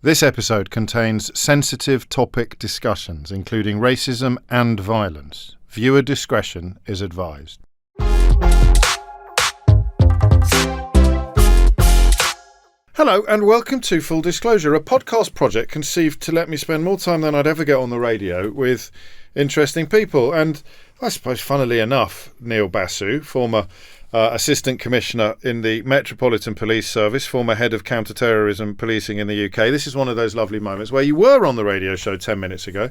This episode contains sensitive topic discussions, including racism and violence. Viewer discretion is advised. Hello and welcome to Full Disclosure, a podcast project conceived to let me spend more time than I'd ever get on the radio with interesting people. And I suppose, funnily enough, Neil Basu, former Assistant Commissioner in the Metropolitan Police Service, former Head of Counter-Terrorism Policing in the UK. This is one of those lovely moments where you were on the radio show 10 minutes ago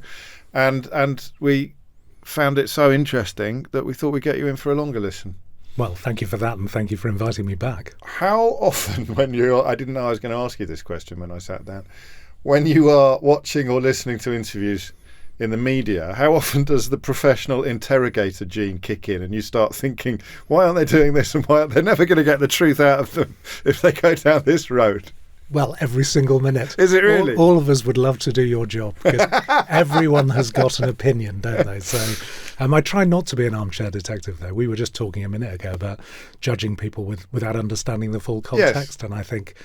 and we found it so interesting that we thought we'd get you in for a longer listen. Well, thank you for that, and thank you for inviting me back. How often I didn't know I was going to ask you this question when I sat down. When you are watching or listening to interviews in the media, how often does the professional interrogator gene kick in and you start thinking, why aren't they doing this and why aren't they never going to get the truth out of them if they go down this road? Well, every single minute. Is it really? All of us would love to do your job because everyone has got an opinion, don't they? So I try not to be an armchair detective, though. We were just talking a minute ago about judging people without understanding the full context. Yes. And I think,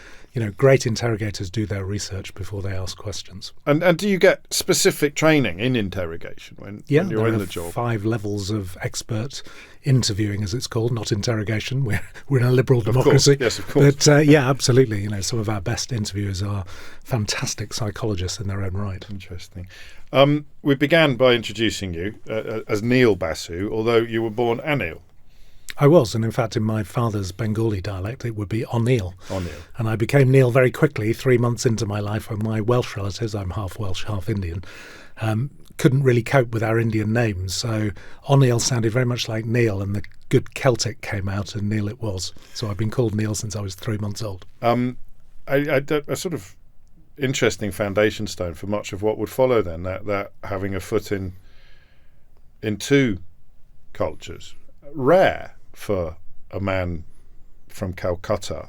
great interrogators do their research before they ask questions. And do you get specific training in interrogation when you're in the job? 5 levels of expert interviewing, as it's called, not interrogation. We're in a liberal democracy. Of course. Yes, of course. But absolutely. Some of our best interviewers are fantastic psychologists in their own right. Interesting. We began by introducing you as Neil Basu, although you were born Anil. I was, and in fact in my father's Bengali dialect it would be O'Neill. O'Neill. And I became Neil very quickly, 3 months into my life, when my Welsh relatives, I'm half Welsh, half Indian, couldn't really cope with our Indian names. So O'Neill sounded very much like Neil, and the good Celtic came out, and Neil it was. So I've been called Neil since I was 3 months old. A sort of interesting foundation stone for much of what would follow then, that having a foot in two cultures. Rare for a man from Calcutta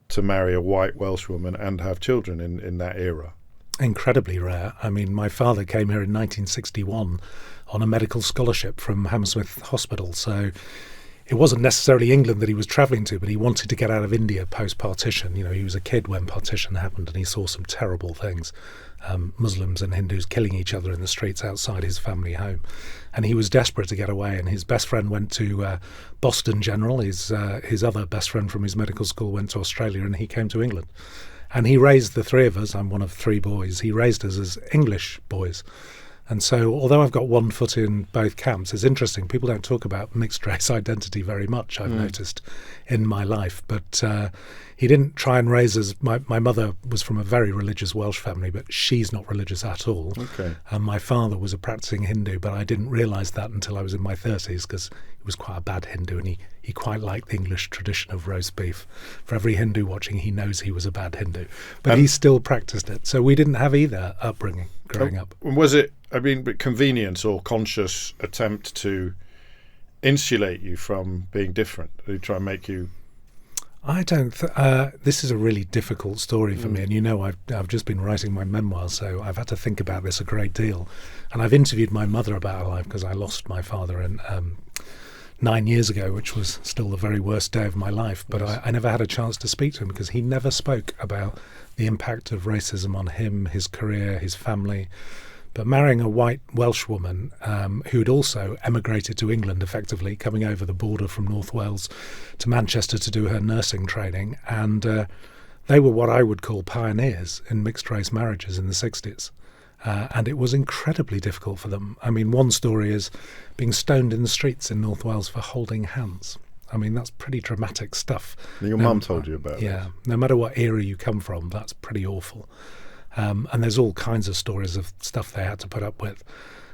to marry a white Welsh woman and have children in that era. Incredibly rare. I mean, my father came here in 1961 on a medical scholarship from Hammersmith Hospital, so it wasn't necessarily England that he was travelling to, but he wanted to get out of India post-partition. He was a kid when partition happened, and he saw some terrible things. Muslims and Hindus killing each other in the streets outside his family home. And he was desperate to get away, and his best friend went to Boston General. His other best friend from his medical school went to Australia, and he came to England. And he raised the 3 of us. I'm one of 3 boys. He raised us as English boys. And so, although I've got one foot in both camps, it's interesting. People don't talk about mixed race identity very much, I've noticed, in my life. But he didn't try and raise us. My mother was from a very religious Welsh family, but she's not religious at all. Okay. And my father was a practicing Hindu, but I didn't realise that until I was in my 30s, because he was quite a bad Hindu, and he quite liked the English tradition of roast beef. For every Hindu watching, he knows he was a bad Hindu. But he still practiced it. So we didn't have either upbringing growing up. Was it, convenience or conscious attempt to insulate you from being different? They try and make you... I don't. This is a really difficult story for me, and I've just been writing my memoir, so I've had to think about this a great deal. And I've interviewed my mother about her life because I lost my father 9 years ago, which was still the very worst day of my life. But I never had a chance to speak to him because he never spoke about the impact of racism on him, his career, his family. But marrying a white Welsh woman who had also emigrated to England, effectively coming over the border from North Wales to Manchester to do her nursing training, and they were what I would call pioneers in mixed-race marriages in the 60s. And it was incredibly difficult for them. I mean, one story is being stoned in the streets in North Wales for holding hands. I mean, that's pretty dramatic stuff. Your mum told you about Yeah, no matter what era you come from, that's pretty awful. And there's all kinds of stories of stuff they had to put up with.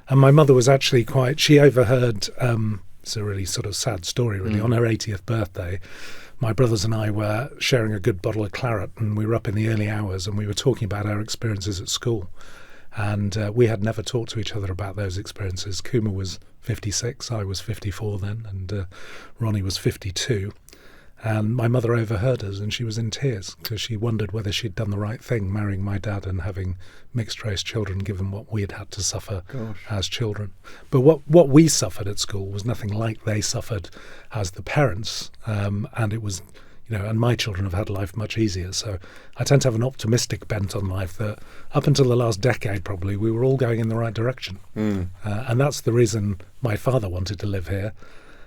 And my mother was actually she overheard, it's a really sort of sad story really, on her 80th birthday, my brothers and I were sharing a good bottle of claret, and we were up in the early hours and we were talking about our experiences at school. And we had never talked to each other about those experiences. Kuma was 56, I was 54 then, and Ronnie was 52. And my mother overheard us, and she was in tears because she wondered whether she'd done the right thing marrying my dad and having mixed-race children, given what we had had to suffer as children. But what we suffered at school was nothing like they suffered as the parents, and it was and my children have had life much easier. So I tend to have an optimistic bent on life that up until the last decade, probably, we were all going in the right direction. And that's the reason my father wanted to live here.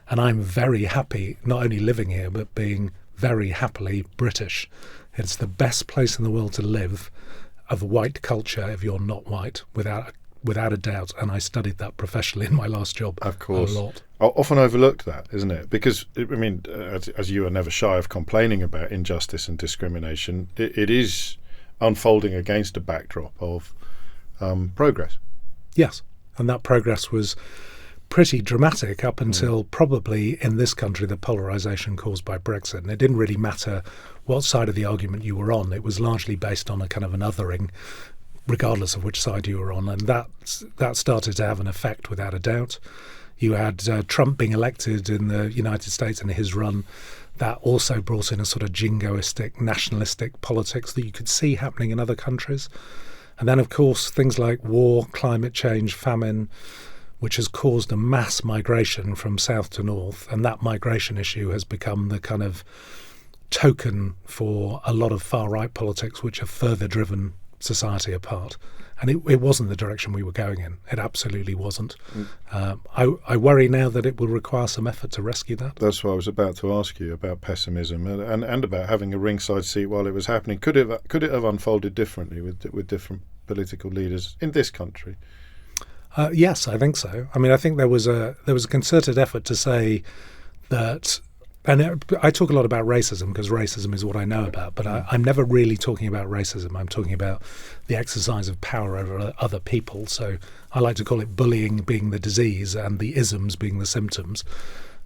And I'm very happy, not only living here, but being very happily British. It's the best place in the world to live of white culture if you're not white, without a doubt. And I studied that professionally in my last job. Of course. A lot. Often overlooked that, isn't it? Because, I mean, as you are never shy of complaining about injustice and discrimination, it is unfolding against a backdrop of progress. Yes. And that progress was pretty dramatic up until probably in this country the polarisation caused by Brexit. And it didn't really matter what side of the argument you were on. It was largely based on a kind of an othering, regardless of which side you were on. And that started to have an effect without a doubt. You had Trump being elected in the United States in his run. That also brought in a sort of jingoistic, nationalistic politics that you could see happening in other countries. And then, of course, things like war, climate change, famine, which has caused a mass migration from south to north. And that migration issue has become the kind of token for a lot of far-right politics, which have further driven society apart. And it wasn't the direction we were going in. It absolutely wasn't. I worry now that it will require some effort to rescue that. That's what I was about to ask you about pessimism and about having a ringside seat while it was happening. Could it have unfolded differently with different political leaders in this country? Yes, I think so. I mean, I think there was a concerted effort to say that. And I talk a lot about racism because racism is what I know about, but I'm never really talking about racism. I'm talking about the exercise of power over other people. So I like to call it bullying being the disease and the isms being the symptoms.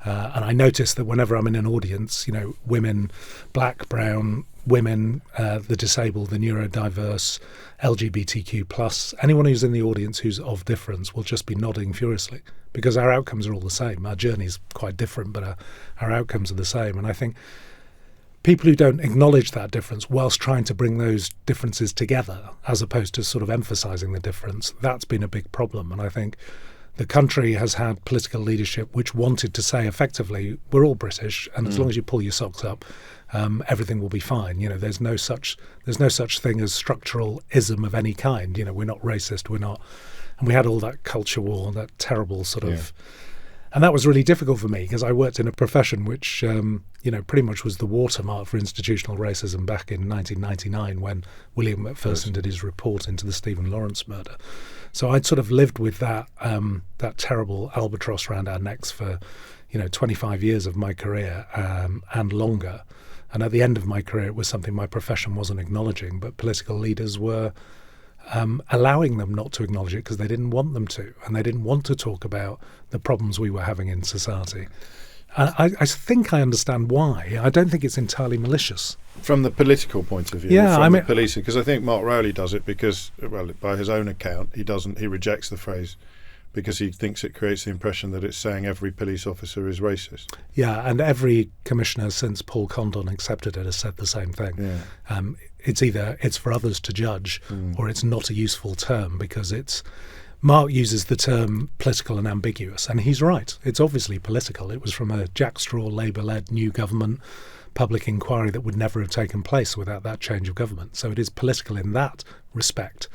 And I notice that whenever I'm in an audience, women, black, brown, women, the disabled, the neurodiverse, LGBTQ+, anyone who's in the audience who's of difference will just be nodding furiously because our outcomes are all the same. Our journey's quite different, but our outcomes are the same. And I think people who don't acknowledge that difference whilst trying to bring those differences together, as opposed to sort of emphasising the difference, that's been a big problem. And I think the country has had political leadership which wanted to say effectively, we're all British, and as long as you pull your socks up, everything will be fine. There's no such thing as structural ism of any kind. We're not racist, we're not. And we had all that culture war, that terrible sort of. And that was really difficult for me because I worked in a profession which, pretty much was the watermark for institutional racism back in 1999 when William McPherson did his report into the Stephen Lawrence murder. So I'd sort of lived with that terrible albatross around our necks for, 25 years of my career and longer. And at the end of my career, it was something my profession wasn't acknowledging, but political leaders were allowing them not to acknowledge it because they didn't want them to, and they didn't want to talk about the problems we were having in society. And I think I understand why. I don't think it's entirely malicious. From the political point of view, the policing, because I think Mark Rowley does it because, by his own account, he rejects the phrase because he thinks it creates the impression that it's saying every police officer is racist. Yeah, and every commissioner since Paul Condon accepted it has said the same thing. Yeah. It's either it's for others to judge or it's not a useful term because Mark uses the term political and ambiguous, and he's right. It's obviously political. It was from a Jack Straw Labour-led new government public inquiry that would never have taken place without that change of government. So it is political in that respect.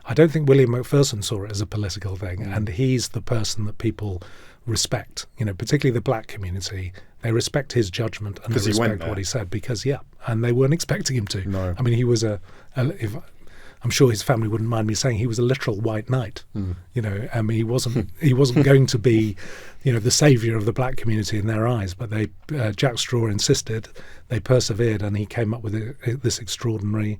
I don't think William McPherson saw it as a political thing, and he's the person that people respect, particularly the black community. They respect his judgment and they respect what he said because, and they weren't expecting him to. No. I mean, he was I'm sure his family wouldn't mind me saying he was a literal white knight. I mean, he wasn't going to be, the saviour of the black community in their eyes, but Jack Straw insisted, they persevered, and he came up with this extraordinary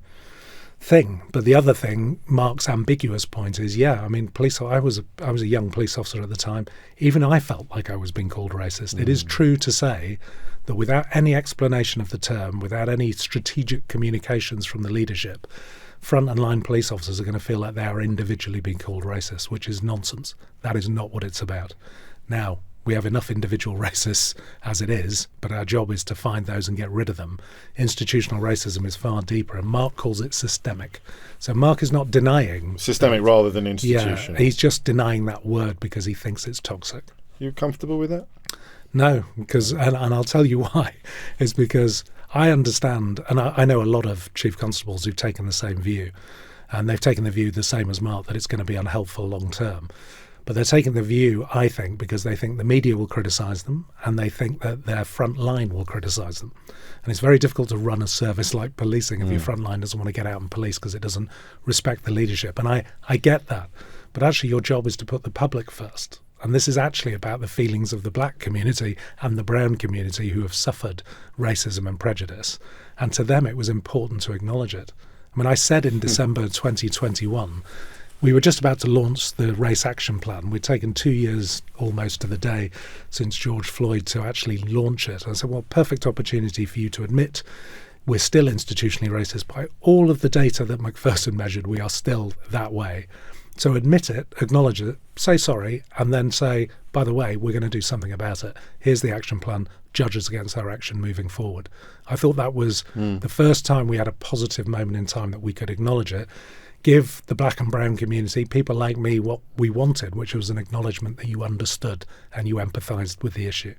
thing. But the other thing, Mark's ambiguous point is, I was a young police officer at the time. Even I felt like I was being called racist. It is true to say that without any explanation of the term, without any strategic communications from the leadership, front and line police officers are going to feel like they are individually being called racist, which is nonsense. That is not what it's about. Now, we have enough individual racists as it is, but our job is to find those and get rid of them. Institutional racism is far deeper, and Mark calls it systemic. So Mark is not denying... Systemic rather than institutional. Yeah, he's just denying that word because he thinks it's toxic. You comfortable with that? No, because and I'll tell you why. It's because I understand, and I know a lot of chief constables who've taken the same view, and they've taken the view the same as Mark, that it's going to be unhelpful long term. But they're taking the view, I think, because they think the media will criticise them, and they think that their front line will criticise them. And it's very difficult to run a service like policing if your front line doesn't want to get out and police because it doesn't respect the leadership. And I get that. But actually your job is to put the public first. And this is actually about the feelings of the black community and the brown community who have suffered racism and prejudice. And to them, it was important to acknowledge it. I mean, I said in December 2021, we were just about to launch the race action plan. We'd taken 2 years almost to the day since George Floyd to actually launch it. I said, well, perfect opportunity for you to admit we're still institutionally racist. By all of the data that Macpherson measured, we are still that way. So admit it, acknowledge it, say sorry, and then say, by the way, we're going to do something about it. Here's the action plan. Judge us against our action moving forward. I thought that was the first time we had a positive moment in time that we could acknowledge it, give the black and brown community, people like me, what we wanted, which was an acknowledgement that you understood and you empathised with the issue.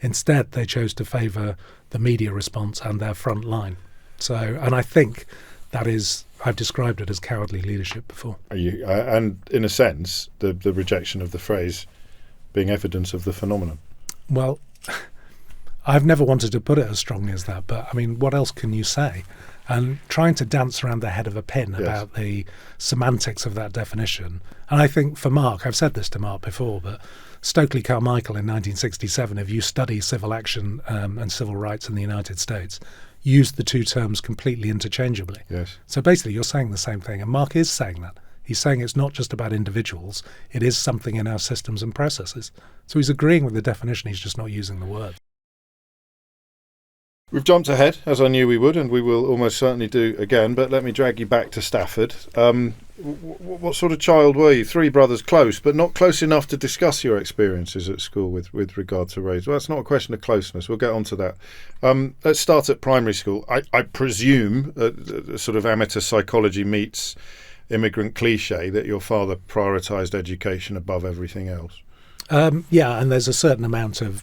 Instead, they chose to favour the media response and their front line. So, and I think that is, I've described it as cowardly leadership before. And in a sense, the rejection of the phrase being evidence of the phenomenon. Well, I've never wanted to put it as strongly as that, but I mean, what else can you say? And trying to dance around the head of a pin about the semantics of that definition. And I think for Mark, I've said this to Mark before, but Stokely Carmichael in 1967, if you study civil action and civil rights in the United States, used the two terms completely interchangeably. Yes. So basically you're saying the same thing, and Mark is saying that. He's saying it's not just about individuals, it is something in our systems and processes. So he's agreeing with the definition, he's just not using the word. We've jumped ahead, as I knew we would, and we will almost certainly do again, but let me drag you back to Stafford. What sort of child were you? Three brothers, close, but not close enough to discuss your experiences at school with regard to race. Well, that's not a question of closeness. We'll get on to that. Let's start at primary school. I presume sort of amateur psychology meets immigrant cliche that your father prioritised education above everything else. Yeah, and there's a certain amount of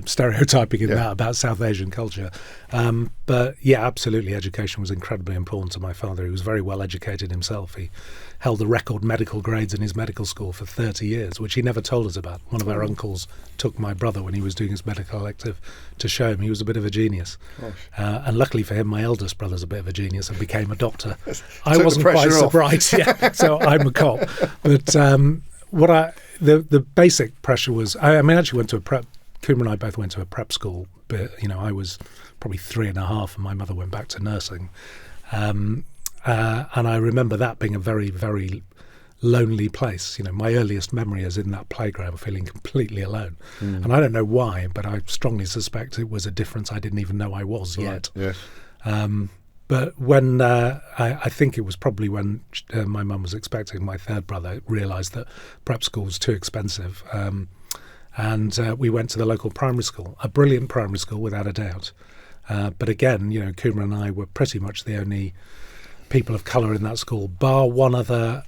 stereotyping in that about South Asian culture. But yeah, absolutely, education was incredibly important to my father. He was very well educated himself. He held the record medical grades in his medical school for 30 years, which he never told us about. One of our uncles took my brother when he was doing his medical elective to show him he was a bit of a genius. And luckily for him, my eldest brother's a bit of a genius and became a doctor. I wasn't quite so bright, so I'm a cop. But the basic pressure was, I actually went to a prep. Coomer and I both went to a prep school, but I was probably 3.5 and my mother went back to nursing. And I remember that being a very, very lonely place. My earliest memory is in that playground feeling completely alone. And I don't know why, but I strongly suspect it was a difference I didn't even know I was yet. Yes. But when I think it was probably when my mum was expecting my third brother, realised that prep school was too expensive. And we went to the local primary school, a brilliant primary school without a doubt. But again, Coomer and I were pretty much the only people of colour in that school, bar one other,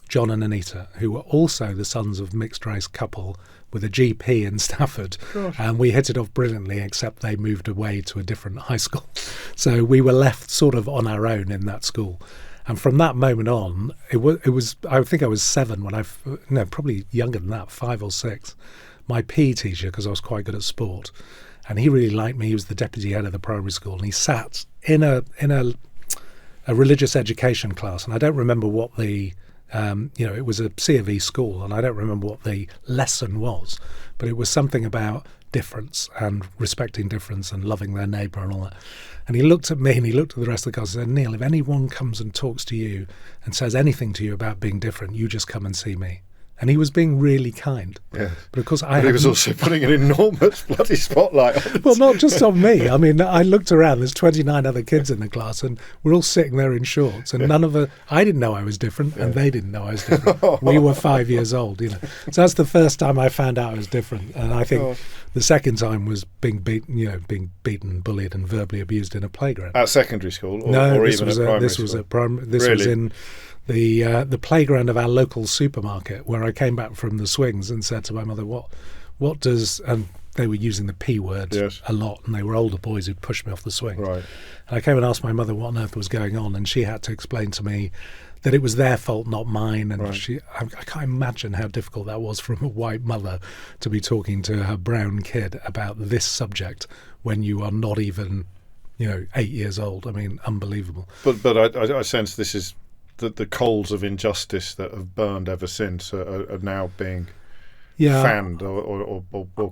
John and Anita, who were also the sons of mixed-race couple with a GP in Stafford. Gosh. And we hit it off brilliantly, except they moved away to a different high school. So we were left sort of on our own in that school. And from that moment on, it was I think I was 7 when probably younger than that, 5 or 6. My PE teacher, because I was quite good at sport, and he really liked me. He was the deputy head of the primary school, and he sat in a religious education class. And I don't remember what the it was a C of E school, and I don't remember what the lesson was, but it was something about difference and respecting difference and loving their neighbour and all that. And he looked at me and he looked at the rest of the class and said, Neil, if anyone comes and talks to you and says anything to you about being different, you just come and see me. And he was being really kind. Yeah. But of course he was also putting an enormous bloody spotlight on it. Well, not just on me. I mean, I looked around, there's 29 other kids in the class and we're all sitting there in shorts and I didn't know I was different and they didn't know I was different. We were 5 years old, So that's the first time I found out I was different. And I think the second time was being beaten, bullied and verbally abused in a playground. At secondary school? Or even at primary school? This was at primary. This was in the playground of our local supermarket, where I came back from the swings and said to my mother, what does, and they were using the P word a lot, and they were older boys who'd pushed me off the swing. Right. And I came and asked my mother what on earth was going on, and she had to explain to me that it was their fault, not mine. And I can't imagine how difficult that was from a white mother to be talking to her brown kid about this subject when you are not even, 8 years old. I mean, unbelievable. But I sense this is the coals of injustice that have burned ever since are now being fanned or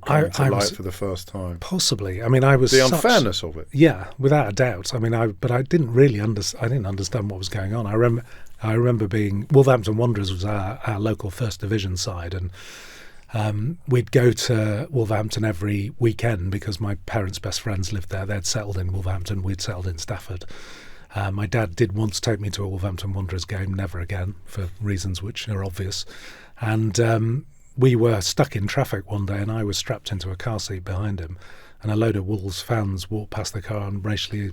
coming to light for the first time. Possibly. I mean, I was the unfairness of it. Yeah, without a doubt. I mean, but I didn't really understand what was going on. I remember being Wolverhampton Wanderers was our local first division side, and we'd go to Wolverhampton every weekend because my parents' best friends lived there. They'd settled in Wolverhampton. We'd settled in Stafford. My dad did once take me to a Wolverhampton Wanderers game, never again, for reasons which are obvious. And we were stuck in traffic one day, and I was strapped into a car seat behind him, and a load of Wolves fans walked past the car and racially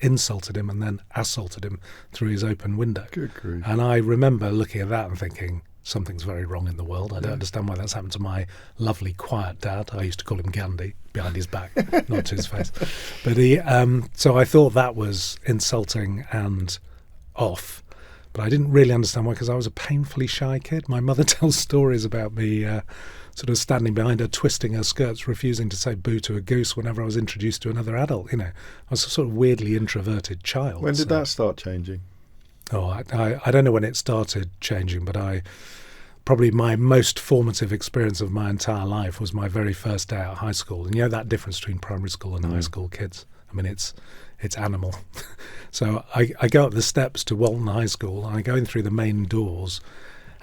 insulted him and then assaulted him through his open window. Good grief. And I remember looking at that and thinking, something's very wrong in the world. I don't understand why that's happened to my lovely, quiet dad. I used to call him Gandhi, behind his back, not to his face. But so I thought that was insulting and off. But I didn't really understand why, because I was a painfully shy kid. My mother tells stories about me sort of standing behind her, twisting her skirts, refusing to say boo to a goose whenever I was introduced to another adult. I was a sort of weirdly introverted child. When did that start changing? Oh, I don't know when it started changing, but probably my most formative experience of my entire life was my very first day at high school. And that difference between primary school and high school kids. I mean, it's animal. So I go up the steps to Walton High School, and I go in through the main doors,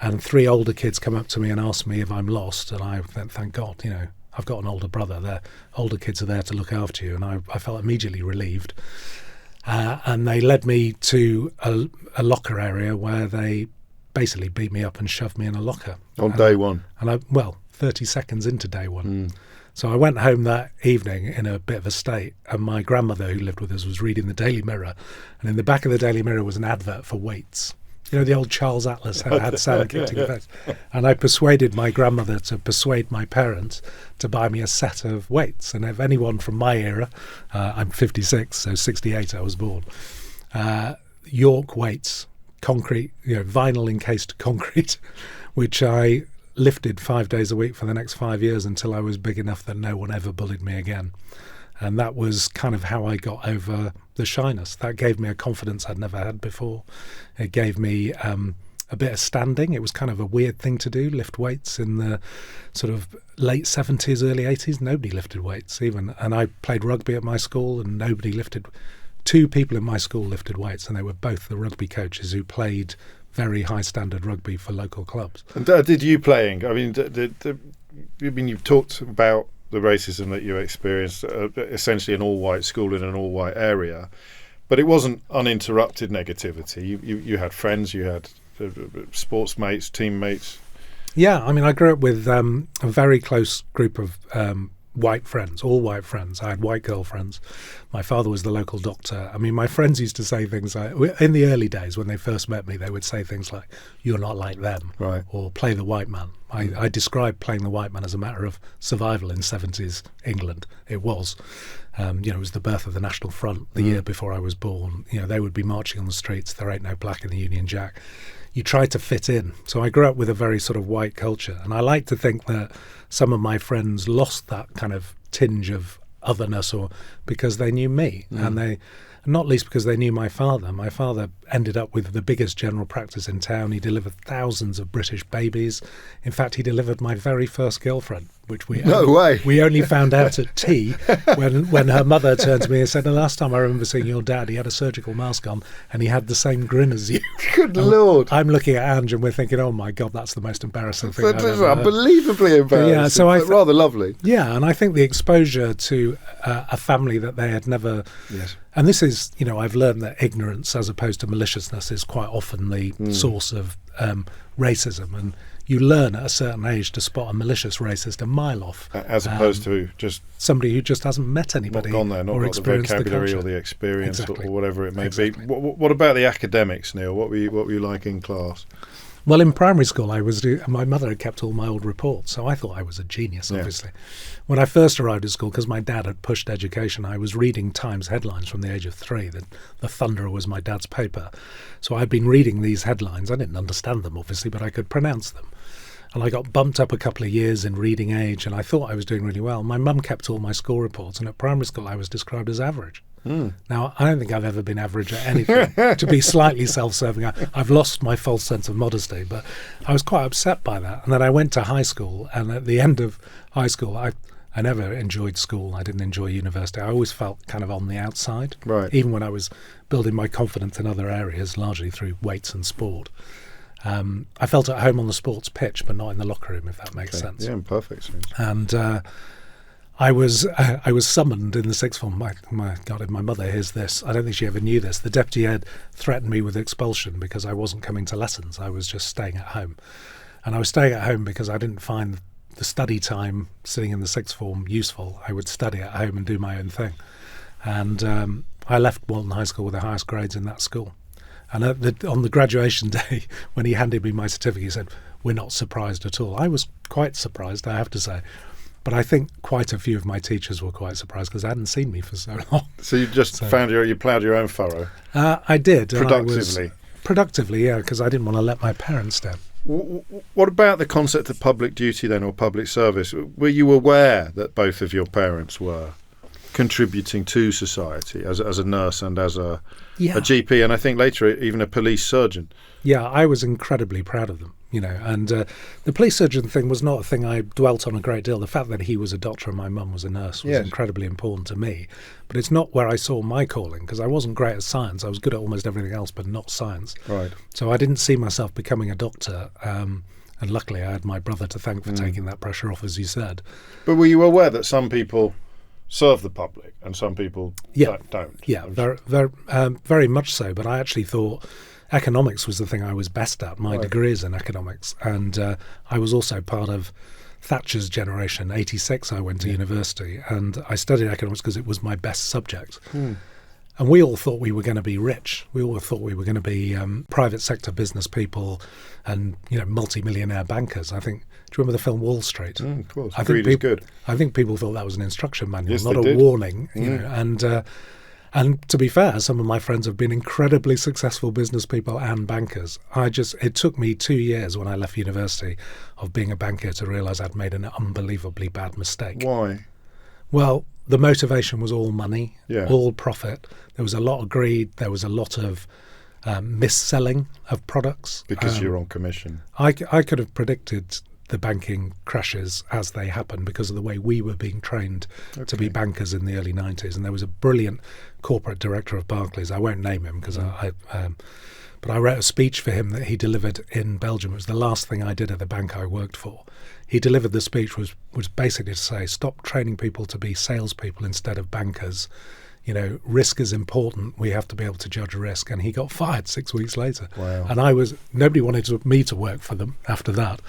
and 3 older kids come up to me and ask me if I'm lost, and I thank God, I've got an older brother. The older kids are there to look after you, and I felt immediately relieved. And they led me to a locker area where they basically beat me up and shoved me in a locker. On day one? And 30 seconds into day one. So I went home that evening in a bit of a state, and my grandmother, who lived with us, was reading the Daily Mirror, and in the back of the Daily Mirror was an advert for weights. The old Charles Atlas had Sam kicking the face. And I persuaded my grandmother to persuade my parents to buy me a set of weights. And if anyone from my era, I'm 56, so 68 I was born, York weights, concrete, vinyl encased concrete, which I lifted 5 days a week for the next 5 years until I was big enough that no one ever bullied me again. And that was kind of how I got over the shyness. That gave me a confidence I'd never had before. It gave me a bit of standing. It was kind of a weird thing to do, lift weights in the sort of late 70s, early 80s. Nobody lifted weights even. And I played rugby at my school, and nobody lifted. 2 people in my school lifted weights, and they were both the rugby coaches who played very high standard rugby for local clubs. And did you playing? I mean, you've talked about the racism that you experienced, essentially an all-white school in an all-white area, but it wasn't uninterrupted negativity. You had friends, you had sports mates, teammates. Yeah, I mean, I grew up with a very close group of white friends, all white friends. I had white girlfriends. My father was the local doctor. I mean, my friends used to say things like, in the early days when they first met me, they would say things like, "You're not like them," right, or "Play the white man." I described playing the white man as a matter of survival in 70s England. It was. It was the birth of the National Front the year before I was born. They would be marching on the streets. There ain't no black in the Union Jack. You try to fit in. So I grew up with a very sort of white culture. And I like to think that some of my friends lost that kind of tinge of otherness because they knew me. And not least because they knew my father. My father ended up with the biggest general practice in town. He delivered thousands of British babies. In fact, he delivered my very first girlfriend, which we only found out at tea when her mother turned to me and said, "The last time I remember seeing your dad, he had a surgical mask on and he had the same grin as you." Good Lord. I'm looking at Ange and we're thinking, oh my God, that's the most embarrassing thing I've ever heard. Unbelievably embarrassing, but rather lovely. Yeah, and I think the exposure to a family that they had never... Yes. And this is, I've learned that ignorance as opposed to maliciousness is quite often the source of racism. And you learn at a certain age to spot a malicious racist a mile off. As opposed to just... somebody who just hasn't met anybody. Not gone there, not got the vocabulary or the experience or whatever it may be. What about the academics, Neil? What were you like in class? Well, in primary school, my mother had kept all my old reports, so I thought I was a genius, obviously. When I first arrived at school, because my dad had pushed education, I was reading Times headlines from the age of 3. The Thunderer was my dad's paper. So I'd been reading these headlines. I didn't understand them, obviously, but I could pronounce them. And I got bumped up a couple of years in reading age, and I thought I was doing really well. My mum kept all my school reports, and at primary school I was described as average. Now, I don't think I've ever been average at anything. To be slightly self-serving, I've lost my false sense of modesty, but I was quite upset by that. And then I went to high school, and at the end of high school, I never enjoyed school. I didn't enjoy university. I always felt kind of on the outside, right? Even when I was building my confidence in other areas, largely through weights and sport. I felt at home on the sports pitch, but not in the locker room, if that makes sense. Yeah, in perfect sense. And I was summoned in the sixth form. My God, if my mother hears this, I don't think she ever knew this. The deputy head threatened me with expulsion because I wasn't coming to lessons. I was just staying at home. And I was staying at home because I didn't find the study time sitting in the sixth form useful. I would study at home and do my own thing. And I left Walton High School with the highest grades in that school. And on the graduation day, when he handed me my certificate, he said, "We're not surprised at all." I was quite surprised, I have to say. But I think quite a few of my teachers were quite surprised because they hadn't seen me for so long. So you just you ploughed your own furrow? I did. Productively? Productively, yeah, because I didn't want to let my parents down. What about the concept of public duty then, or public service? Were you aware that both of your parents were contributing to society as a nurse and as a GP, and I think later even a police surgeon? Yeah, I was incredibly proud of them, and the police surgeon thing was not a thing I dwelt on a great deal. The fact that he was a doctor and my mum was a nurse was incredibly important to me, but it's not where I saw my calling, because I wasn't great at science. I was good at almost everything else, but not science. Right. So I didn't see myself becoming a doctor, and luckily I had my brother to thank for taking that pressure off, as you said. But were you aware that some people serve the public and some people don't? Yeah, very much so. But I actually thought economics was the thing I was best at. My degree is in economics, and I was also part of Thatcher's generation. 86 I went to university, and I studied economics because it was my best subject. And we all thought we were going to be rich. We all thought we were going to be private sector business people and multi-millionaire bankers. I think. Do you remember the film Wall Street? Of course. I think good. I think people thought that was an instruction manual, not a warning. And to be fair, some of my friends have been incredibly successful business people and bankers. It took me 2 years when I left university of being a banker to realise I'd made an unbelievably bad mistake. Why? Well, the motivation was all money, all profit. There was a lot of greed. There was a lot of mis-selling of products. Because you're on commission. I could have predicted the banking crashes as they happened because of the way we were being trained to be bankers in the early 90s. And there was a brilliant corporate director of Barclays. I won't name him because but I wrote a speech for him that he delivered in Belgium. It was the last thing I did at the bank I worked for. He delivered the speech was basically to say, stop training people to be salespeople instead of bankers. Risk is important. We have to be able to judge risk. And he got fired 6 weeks later. Wow. And nobody wanted me to work for them after that.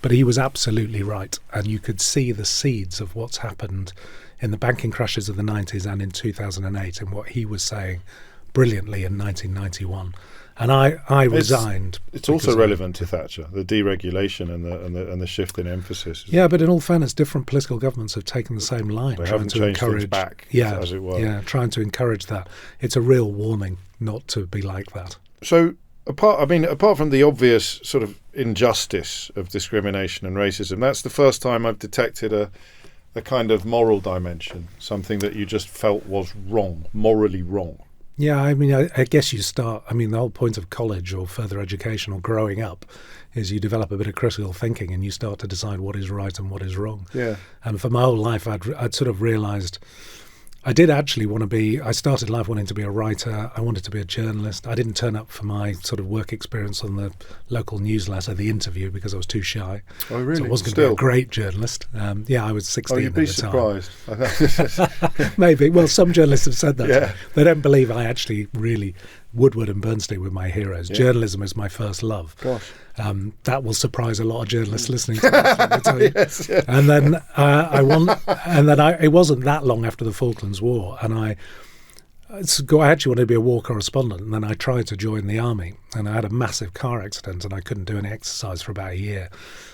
But he was absolutely right. And you could see the seeds of what's happened in the banking crashes of the 90s and in 2008 and what he was saying brilliantly in 1991. And I resigned. It's also relevant to Thatcher, the deregulation and the shift in emphasis. Yeah, but in all fairness, different political governments have taken the same line. They haven't changed things back, as it were. Yeah, trying to encourage that. It's a real warning not to be like that. So apart from the obvious sort of injustice of discrimination and racism, that's the first time I've detected a kind of moral dimension, something that you just felt was wrong, morally wrong. Yeah, I guess you start, the whole point of college or further education or growing up is you develop a bit of critical thinking and you start to decide what is right and what is wrong. Yeah. And for my whole life, I'd sort of realised I did actually I started life wanting to be a writer. I wanted to be a journalist. I didn't turn up for my sort of work experience on the local newsletter, The Interview, because I was too shy. Oh, really? So I wasn't going to be a great journalist. I was 16 you'd be at the surprised. Maybe. Well, some journalists have said that. Yeah. They don't believe I actually really... Woodward and Bernstein were my heroes. Yeah. Journalism is my first love. Gosh. That will surprise a lot of journalists listening to this. Let me tell you. Yes, yeah. And then it wasn't that long after the Falklands War, and I actually wanted to be a war correspondent, and then I tried to join the army, and I had a massive car accident, and I couldn't do any exercise for about a year.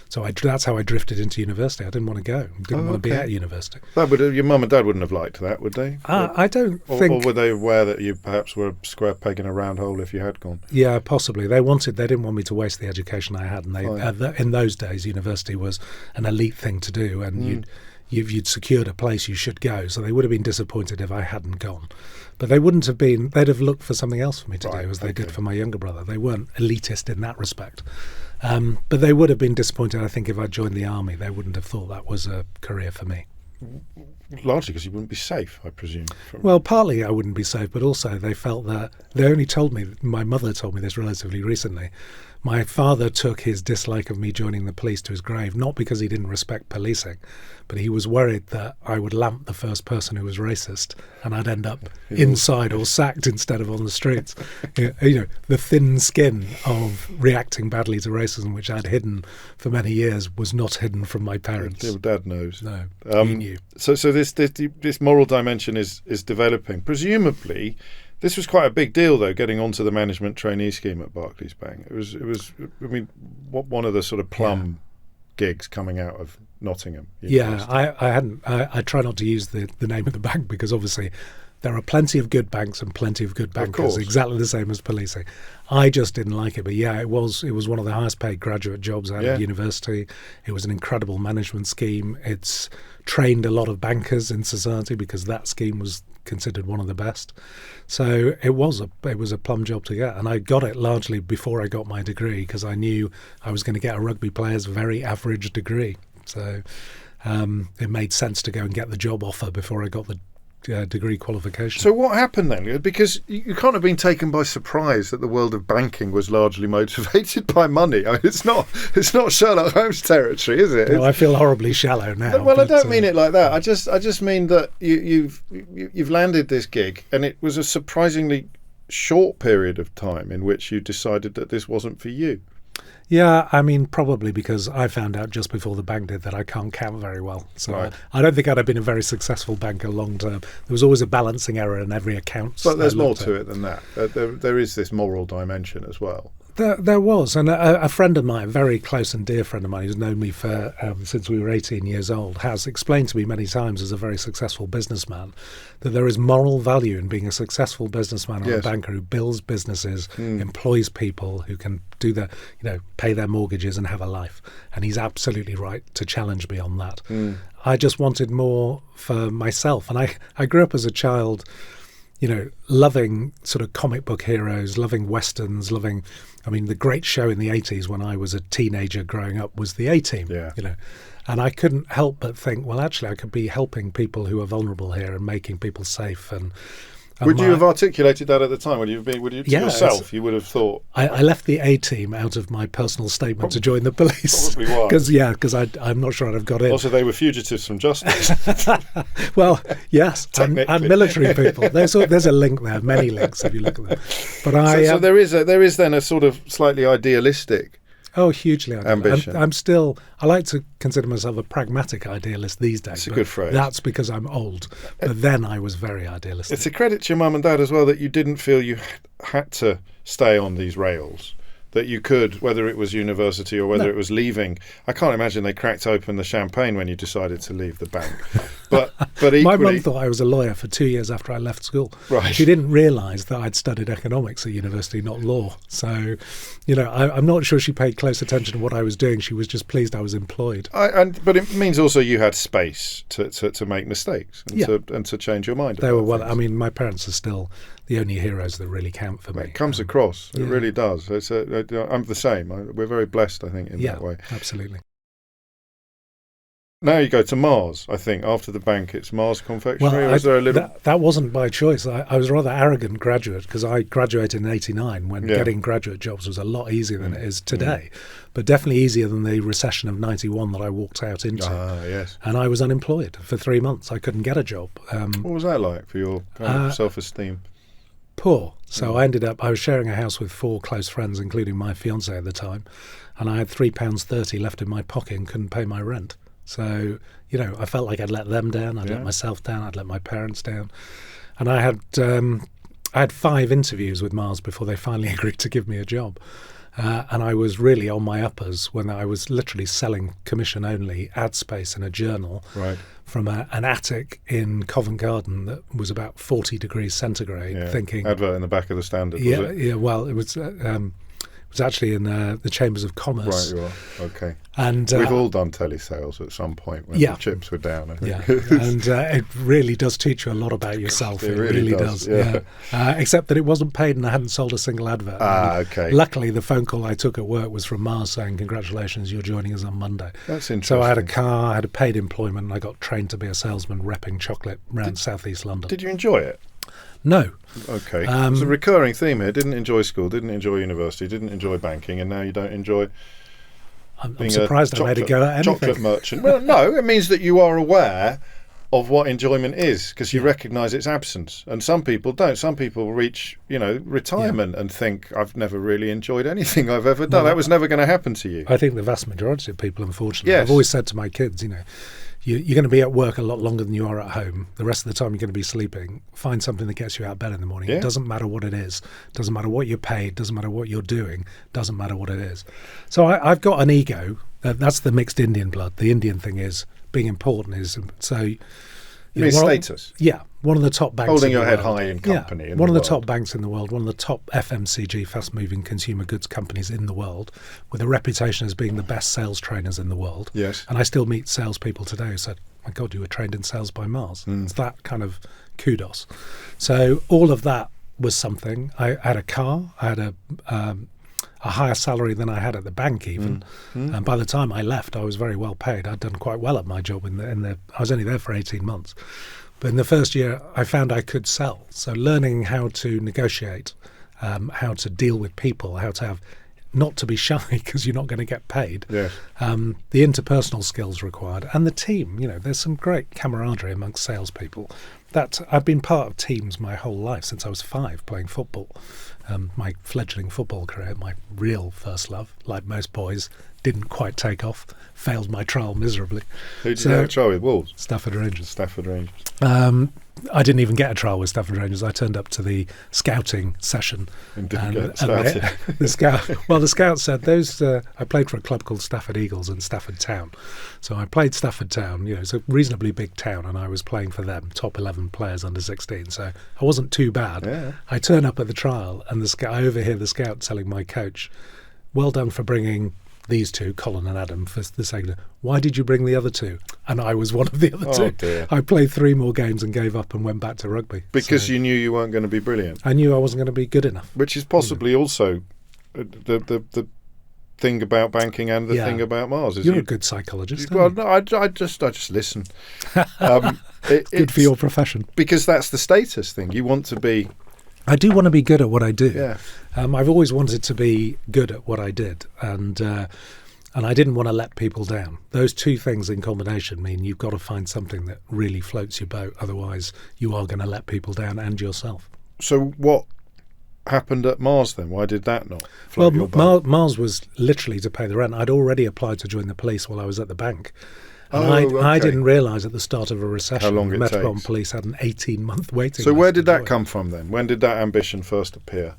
So that's how I drifted into university. I didn't want to go. Didn't want to be at university. Your mum and dad wouldn't have liked that, would they? I don't think. Or were they aware that you perhaps were a square peg in a round hole if you had gone? Yeah, possibly. They didn't want me to waste the education I had, and in those days, university was an elite thing to do, and you'd secured a place you should go. So they would have been disappointed if I hadn't gone. But they wouldn't have been. They'd have looked for something else for me to do, as they did for my younger brother. They weren't elitist in that respect. But they would have been disappointed, I think, if I joined the army. They wouldn't have thought that was a career for me. Largely because you wouldn't be safe, I presume. Well, partly I wouldn't be safe, but also they felt that they only told me, my mother told me this relatively recently, my father took his dislike of me joining the police to his grave, not because he didn't respect policing, but he was worried that I would lamp the first person who was racist and I'd end up inside or sacked instead of on the streets. The thin skin of reacting badly to racism, which I'd hidden for many years, was not hidden from my parents. Your dad knows. No, he knew. So this moral dimension is developing. Presumably, this was quite a big deal, though, getting onto the management trainee scheme at Barclays Bank. It was. I mean, one of the sort of plum gigs coming out of Nottingham University. Yeah, I hadn't. I try not to use the name of the bank because obviously there are plenty of good banks and plenty of good bankers, exactly the same as policing. I just didn't like it, but it was one of the highest paid graduate jobs out of university. It was an incredible management scheme. It's trained a lot of bankers in society because that scheme was considered one of the best. So it was a plum job to get, and I got it largely before I got my degree because I knew I was going to get a rugby player's very average degree. So it made sense to go and get the job offer before I got the degree qualification. So what happened then? Because you can't have been taken by surprise that the world of banking was largely motivated by money. I mean, it's not Sherlock Holmes territory, is it? No, I feel horribly shallow now. Well, I don't mean it like that. I just mean that you've landed this gig, and it was a surprisingly short period of time in which you decided that this wasn't for you. Yeah, I mean, probably because I found out just before the bank did that I can't count very well. So I don't think I'd have been a very successful banker long term. There was always a balancing error in every account. But there's more to it than that. There is this moral dimension as well. There was, and a friend of mine, a very close and dear friend of mine, who's known me for since we were 18 years old, has explained to me many times as a very successful businessman that there is moral value in being a successful businessman or a banker who builds businesses, employs people who can do pay their mortgages and have a life. And he's absolutely right to challenge me on that. I just wanted more for myself, and I grew up as a child, loving sort of comic book heroes, loving westerns, the great show in the 80s when I was a teenager growing up was the A-Team, and I couldn't help but think, well, actually I could be helping people who are vulnerable here and making people safe. And would you have articulated that at the time? You would have thought. I left the A-Team out of my personal statement to join the police. Probably why. Because I'm not sure I'd have got in. Also, they were fugitives from justice. Well, yes, and military people. There's a link there, many links if you look at them. But so there is then a sort of slightly idealistic. Oh, hugely ambition. I like to consider myself a pragmatic idealist these days. It's a good phrase. That's because I'm old. But then I was very idealistic. It's a credit to your mum and dad as well that you didn't feel you had to stay on these rails. That you could, whether it was university or whether it was leaving. I can't imagine they cracked open the champagne when you decided to leave the bank. But equally, my mum thought I was a lawyer for 2 years after I left school. Right. She didn't realise that I'd studied economics at university, not law. So, I'm not sure she paid close attention to what I was doing. She was just pleased I was employed. But it means also you had space to make mistakes and to change your mind. They were my parents are still the only heroes that really count for me. It comes across. It really does. I'm the same. We're very blessed, I think, in that way. Absolutely. Now you go to Mars, I think. After the bank, it's Mars Confectionery. Well, that wasn't by choice. I was a rather arrogant graduate because I graduated in 89 when getting graduate jobs was a lot easier than it is today. But definitely easier than the recession of 91 that I walked out into. Yes. And I was unemployed for 3 months. I couldn't get a job. What was that like for your self-esteem? Poor. So I was sharing a house with 4 close friends, including my fiancée at the time, and I had £3.30 left in my pocket and couldn't pay my rent. So, I felt like I'd let them down, I'd let myself down, I'd let my parents down. And I had 5 interviews with Mars before they finally agreed to give me a job. And I was really on my uppers when I was literally selling commission-only ad space in a journal from an attic in Covent Garden that was about 40 degrees centigrade, thinking... Advert in the back of the Standard, was it? Yeah, well, it was actually in the Chambers of Commerce. Right, you are. Okay. And we've all done telesales at some point when the chips were down, I think. Yeah, and it really does teach you a lot about yourself. It really does. Yeah. Except that it wasn't paid and I hadn't sold a single advert. Okay. Luckily, the phone call I took at work was from Mars saying, "Congratulations, you're joining us on Monday." That's interesting. So I had a car, I had a paid employment, and I got trained to be a salesman repping chocolate around southeast London. Did you enjoy it? No. Okay. It's a recurring theme here. Didn't enjoy school, didn't enjoy university, didn't enjoy banking, and now you don't enjoy... I'm surprised I made it go at anything. Chocolate merchant. Well, no, it means that you are aware of what enjoyment is because you recognise its absence. And some people don't. Some people reach, retirement and think, I've never really enjoyed anything I've ever done. That was never going to happen to you. I think the vast majority of people, unfortunately. I've always said to my kids, you're going to be at work a lot longer than you are at home. The rest of the time you're going to be sleeping. Find something that gets you out of bed in the morning. It doesn't matter what it is. Doesn't matter what you're paid. Doesn't matter what you're doing. Doesn't matter what it is. So I've got an ego. That's the mixed Indian blood. The Indian thing is being important is so. Status. One of the top banks. Holding in your the head world. high in company. One of the top banks in the world. One of the top FMCG, fast-moving consumer goods companies in the world, with a reputation as being the best sales trainers in the world. Yes. And I still meet salespeople today who said, "My God, you were trained in sales by Mars." It's that kind of kudos. So all of that was something. I had a car. I had a higher salary than I had at the bank even. And by the time I left, I was very well paid. I'd done quite well at my job. I was only there for 18 months. But in the first year, I found I could sell. So learning how to negotiate, how to deal with people, how to have not to be shy because you're not going to get paid. Yes. The interpersonal skills required and the team. There's some great camaraderie amongst salespeople. That I've been part of teams my whole life since I was 5 playing football. My fledgling football career, my real first love, like most boys, didn't quite take off. Failed my trial miserably. Who did you have a trial with? Wolves? Stafford Rangers. Stafford Rangers. I didn't even get a trial with Stafford Rangers. I turned up to the scouting session. And didn't get started. The scout said, I played for a club called Stafford Eagles in Stafford Town. So I played Stafford Town. It's a reasonably big town, and I was playing for them, top 11 players under 16. So I wasn't too bad. Yeah. I turn up at the trial, and I overhear the scout telling my coach, "Well done for bringing these two, Colin and Adam, for the second. Why did you bring the other two?" And I was one of the other two. Dear. I played 3 more games and gave up and went back to rugby. Because you knew you weren't going to be brilliant. I knew I wasn't going to be good enough. Which is possibly also the thing about banking and the thing about Mars. Is You're a good psychologist. Well, no, I just listen. It's good for your profession. Because that's the status thing. You want to be... I do want to be good at what I do. Yeah. I've always wanted to be good at what I did, and I didn't want to let people down. Those two things in combination mean you've got to find something that really floats your boat. Otherwise, you are going to let people down and yourself. So what happened at Mars then? Why did that not float your boat? Mars was literally to pay the rent. I'd already applied to join the police while I was at the bank. And I didn't realise at the start of a recession how long the it Metropolitan takes. Police had an 18-month waiting So list where did to that join. come from then? When did that ambition first appear?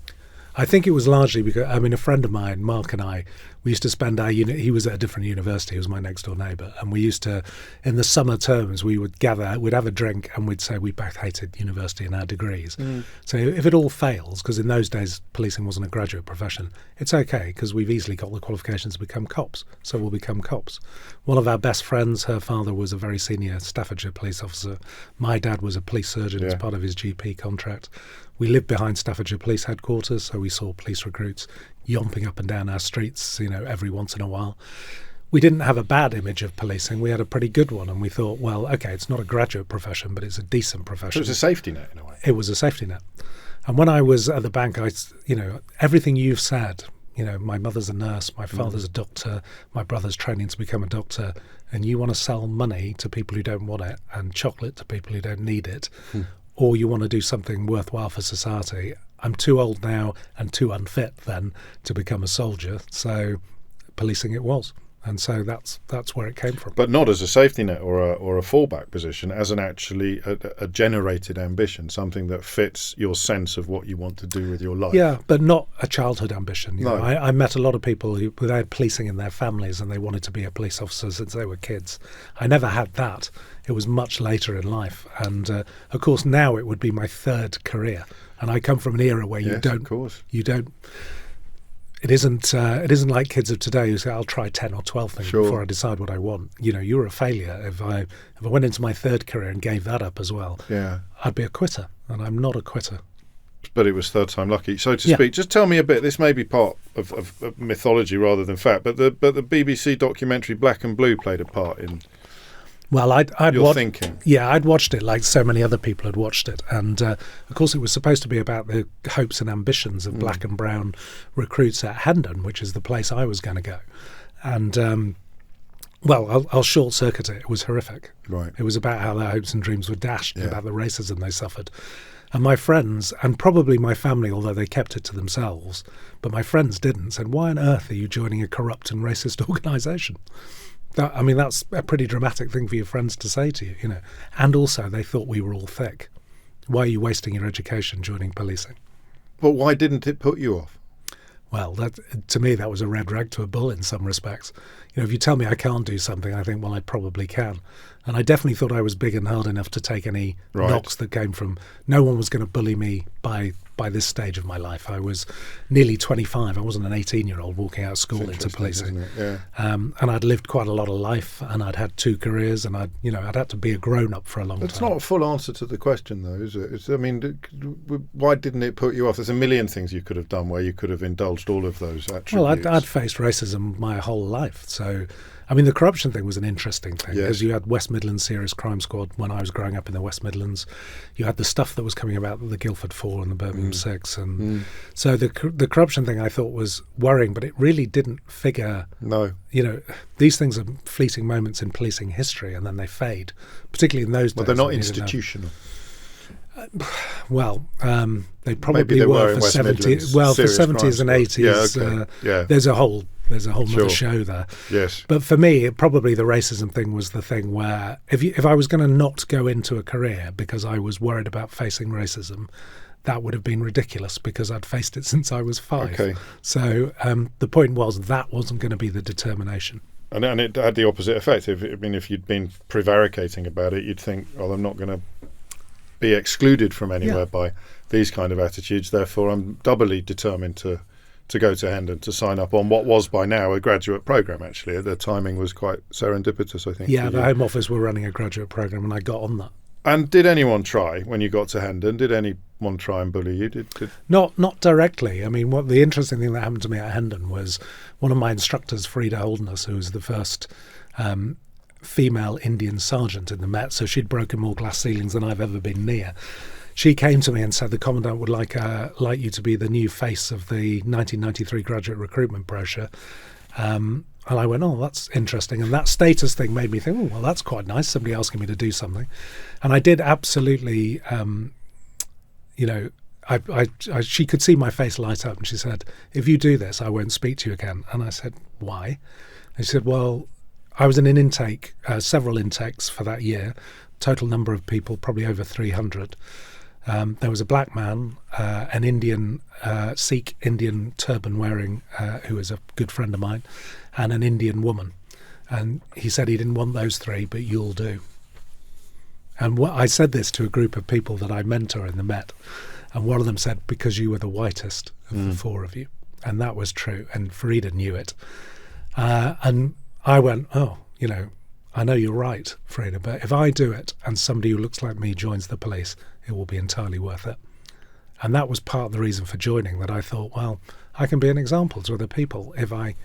I think it was largely because, a friend of mine, Mark, and I, we used to spend he was at a different university, he was my next door neighbour, and we used to, in the summer terms, we would gather, we'd have a drink and we'd say we both hated university and our degrees. So if it all fails, because in those days policing wasn't a graduate profession, it's okay because we've easily got the qualifications to become cops, so we'll become cops. One of our best friends, her father was a very senior Staffordshire police officer. My dad was a police surgeon as part of his GP contract. We lived behind Staffordshire Police headquarters, so we saw police recruits yomping up and down our streets, every once in a while. We didn't have a bad image of policing. We had a pretty good one, and we thought, well, okay, it's not a graduate profession, but it's a decent profession. So it was a safety net in a way. It was a safety net. And when I was at the bank, everything you've said, my mother's a nurse, my father's a doctor, my brother's training to become a doctor, and you want to sell money to people who don't want it and chocolate to people who don't need it, or you want to do something worthwhile for society. I'm too old now and too unfit then to become a soldier, so policing it was. And so that's where it came from. But not as a safety net or a fallback position, as an actually a generated ambition, something that fits your sense of what you want to do with your life. Yeah, but not a childhood ambition. You No. know, I met a lot of people who had policing in their families and they wanted to be a police officer since they were kids. I never had that. It was much later in life. And of course, now it would be my third career. And I come from an era where Of course. It isn't like kids of today who say, I'll try 10 or 12 things Sure. before I decide what I want. You know, you're a failure. If I went into my third career and gave that up as well, I'd be a quitter, and I'm not a quitter. But it was third time lucky, so to speak. Just tell me a bit. This may be part of mythology rather than fact, but the BBC documentary Black and Blue played a part in Well, I'd thinking. Yeah, I'd watched it like so many other people had watched it. And, of course, it was supposed to be about the hopes and ambitions of black and brown recruits at Hendon, which is the place I was going to go. And, well, I'll short-circuit it. It was horrific. Right. It was about how their hopes and dreams were dashed, about the racism they suffered. And my friends, and probably my family, although they kept it to themselves, but my friends didn't, said, why on earth are you joining a corrupt and racist organisation? I mean, that's a pretty dramatic thing for your friends to say to you, you know. And also, they thought we were all thick. Why are you wasting your education joining policing? But why didn't it put you off? Well, to me, that was a red rag to a bull in some respects. You know, if you tell me I can't do something, I think, well, I probably can. And I definitely thought I was big and hard enough to take any knocks that came from... No one was going to bully me by this stage of my life. I was nearly 25. I wasn't an 18-year-old walking out of school into policing. Isn't it? Yeah. And I'd lived quite a lot of life, and I'd had 2 careers, and I'd had to be a grown-up for a long time. It's not a full answer to the question, though, is it? I mean, why didn't it put you off? There's a million things you could have done where you could have indulged all of those attributes. Well, I'd faced racism my whole life, so... I mean, the corruption thing was an interesting thing because you had West Midlands Serious Crime Squad when I was growing up in the West Midlands. You had the stuff that was coming about the Guildford 4 and the Birmingham 6. And so the corruption thing I thought was worrying, but it really didn't figure. No. You know, these things are fleeting moments in policing history and then they fade, particularly in those days. But they're not institutional. Well, they probably were for 70s. Well, for 70s and 80s, there's a whole other show there. Yes. But for me, probably the racism thing was the thing where if I was going to not go into a career because I was worried about facing racism, that would have been ridiculous because I'd faced it since I was 5. Okay. So the point was that wasn't going to be the determination. And it had the opposite effect. If you'd been prevaricating about it, you'd think, well, I'm not going to be excluded from anywhere by these kind of attitudes. Therefore, I'm doubly determined to go to Hendon to sign up on what was by now a graduate programme, actually. The timing was quite serendipitous, I think. Yeah, the Home Office were running a graduate programme and I got on that. And did anyone try, when you got to Hendon, did anyone try and bully you? Not directly. I mean, what the interesting thing that happened to me at Hendon was one of my instructors, Frida Holderness, who was the first female Indian sergeant in the Met, so she'd broken more glass ceilings than I've ever been near. She came to me and said the Commandant would like you to be the new face of the 1993 graduate recruitment brochure. And I went, oh, that's interesting. And that status thing made me think, oh, well, that's quite nice, somebody asking me to do something. And I did absolutely, she could see my face light up and she said, if you do this, I won't speak to you again. And I said, why? And she said, well, I was in an intake, several intakes for that year, total number of people, probably over 300. There was a black man, an Indian, Sikh Indian turban wearing, who is a good friend of mine, and an Indian woman. And he said he didn't want those 3, but you'll do. And I said this to a group of people that I mentor in the Met, and one of them said, because you were the whitest of the 4 of you. And that was true, and Farida knew it. And I went, oh, I know you're right, Frida, but if I do it and somebody who looks like me joins the police, it will be entirely worth it. And that was part of the reason for joining, that I thought, well, I can be an example to other people if I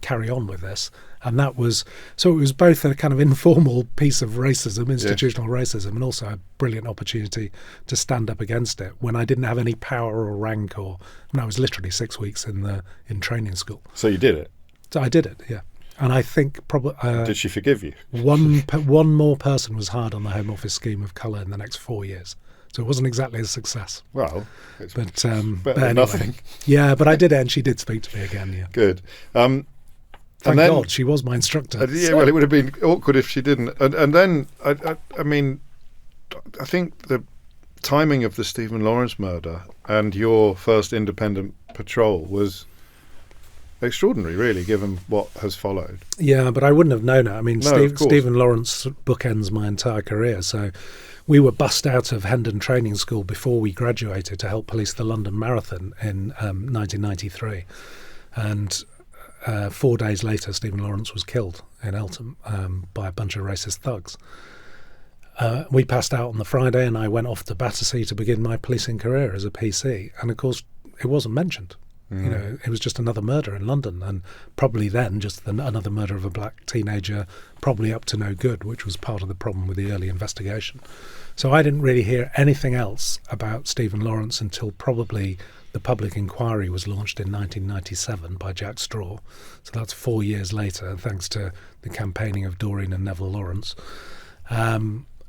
carry on with this. And that was, so it was both a kind of informal piece of racism, institutional racism, and also a brilliant opportunity to stand up against it when I didn't have any power or rank I was literally 6 weeks in training school. So you did it? So I did it, yeah. And I think probably... did she forgive you? One more person was hired on the Home Office scheme of colour in the next 4 years. So it wasn't exactly a success. Well, it's but better than nothing. Yeah, but I did it and she did speak to me again, yeah. Good. Thank God, she was my instructor. Well, it would have been awkward if she didn't. And then, I mean, I think the timing of the Stephen Lawrence murder and your first independent patrol was extraordinary, really, given what has followed. Yeah, but I wouldn't have known it. I mean, No, Stephen Lawrence bookends my entire career. So we were bussed out of Hendon Training School before we graduated to help police the London Marathon in 1993. And 4 days later, Stephen Lawrence was killed in Eltham by a bunch of racist thugs. We passed out on the Friday and I went off to Battersea to begin my policing career as a PC. And of course, it wasn't mentioned. You know, it was just another murder in London, and probably then just another murder of a black teenager, probably up to no good, which was part of the problem with the early investigation. So I didn't really hear anything else about Stephen Lawrence until probably the public inquiry was launched in 1997 by Jack Straw. So that's 4 years later, thanks to the campaigning of Doreen and Neville Lawrence.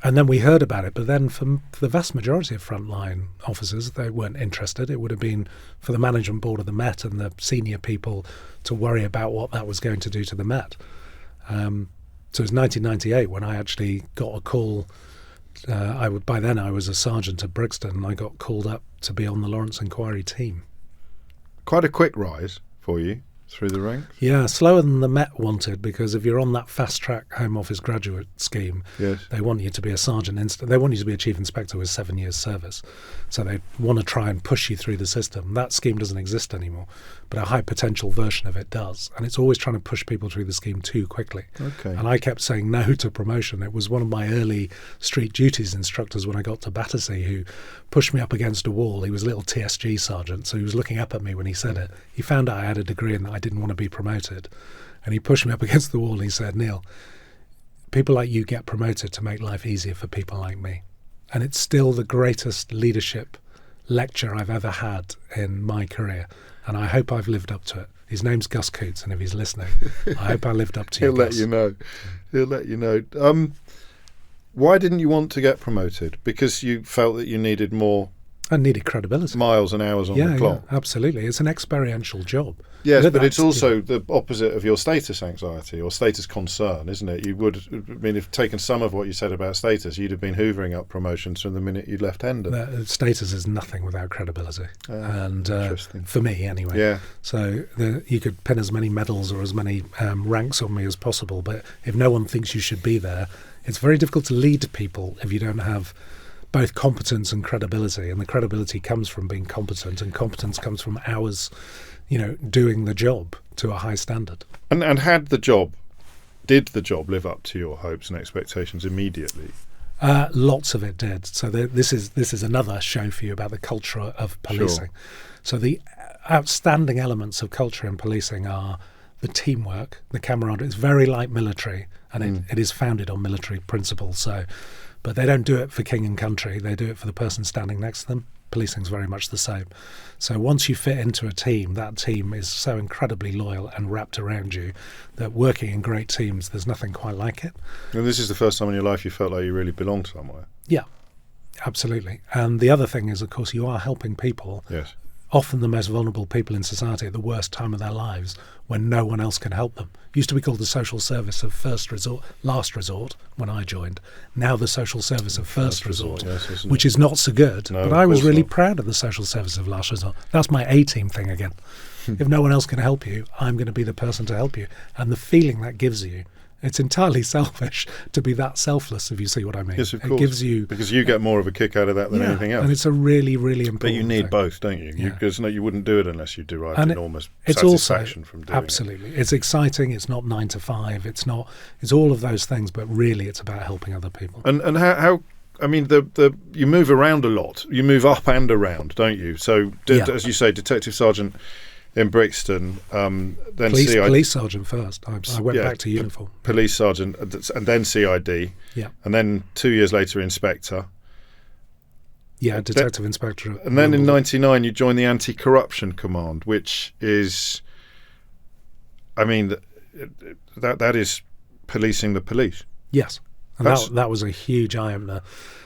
And then we heard about it, but then for the vast majority of frontline officers, they weren't interested. It would have been for the management board of the Met and the senior people to worry about what that was going to do to the Met. So it was 1998 when I actually got a call. By then I was a sergeant at Brixton, and I got called up to be on the Lawrence Inquiry team. Quite a quick rise for you through the ranks. Yeah, slower than the Met wanted, because if you're on that fast-track Home Office graduate scheme, Yes. they want you to be a sergeant. They want you to be a chief inspector with 7 years' service. So they want to try and push you through the system. That scheme doesn't exist anymore, but a high-potential version of it does. And it's always trying to push people through the scheme too quickly. Okay. And I kept saying no to promotion. It was one of my early street duties instructors when I got to Battersea who pushed me up against a wall. He was a little TSG sergeant, so he was looking up at me when he said it. He found out I had a degree and that I didn't want to be promoted. And he pushed me up against the wall and he said, "Neil, people like you get promoted to make life easier for people like me." And it's still the greatest leadership lecture I've ever had in my career. And I hope I've lived up to it. His name's Gus Coots, and if he's listening, I hope I lived up to He'll you, let Gus. you know. He'll let you know. Why didn't you want to get promoted? Because you felt that you needed more I needed credibility. miles and hours on the clock. Yeah, absolutely. It's an experiential job. Yes, But but it's that's, also the opposite of your status anxiety or status concern, isn't it? You would, I mean, if taken some of what you said about status, you'd have been hoovering up promotions from the minute you'd left Hendon. Status is nothing without credibility. And interesting. for me, anyway. Yeah. So you could pin as many medals or as many ranks on me as possible, but if no one thinks you should be there, it's very difficult to lead people if you don't have both competence and credibility. And the credibility comes from being competent, and competence comes from hours, doing the job to a high standard. And did the job live up to your hopes and expectations immediately? Lots of it did. So this is another show for you about the culture of policing. Sure. So the outstanding elements of culture in policing are the teamwork, the camaraderie. It's very like military, and it is founded on military principles. But they don't do it for king and country. They do it for the person standing next to them. Policing's very much the same. So once you fit into a team, that team is so incredibly loyal and wrapped around you that working in great teams, there's nothing quite like it. And this is the first time in your life you felt like you really belonged somewhere. Yeah, absolutely. And the other thing is, of course, you are helping people. Yes. Often the most vulnerable people in society at the worst time of their lives when no one else can help them. Used to be called the social service of last resort when I joined. Now the social service of first resort, yes, which is not so good. No, but I was of course really not. proud of the social service of last resort. That's my A-team thing again. If no one else can help you, I'm going to be the person to help you. And the feeling that gives you, it's entirely selfish to be that selfless, if you see what I mean. Yes, of It course. gives you... Because you get more of a kick out of that than anything else. And it's a really, really But important you need thing. both, don't you? Yeah. Because you wouldn't do it unless you derived And enormous it's satisfaction also, from doing absolutely. It's exciting. It's not 9 to 5. It's all of those things, but really it's about helping other people. it. And how I mean, you move around a lot. You move up and around, don't you? So, as you say, Detective Sergeant in Brixton, then Police sergeant first. I went back to uniform. Police sergeant, and then CID, Yeah. and then 2 years later, inspector. Yeah, detective inspector. And then in 99, you joined the Anti-Corruption Command, which is, I mean, that is policing the police. Yes. And that was a huge eye-opener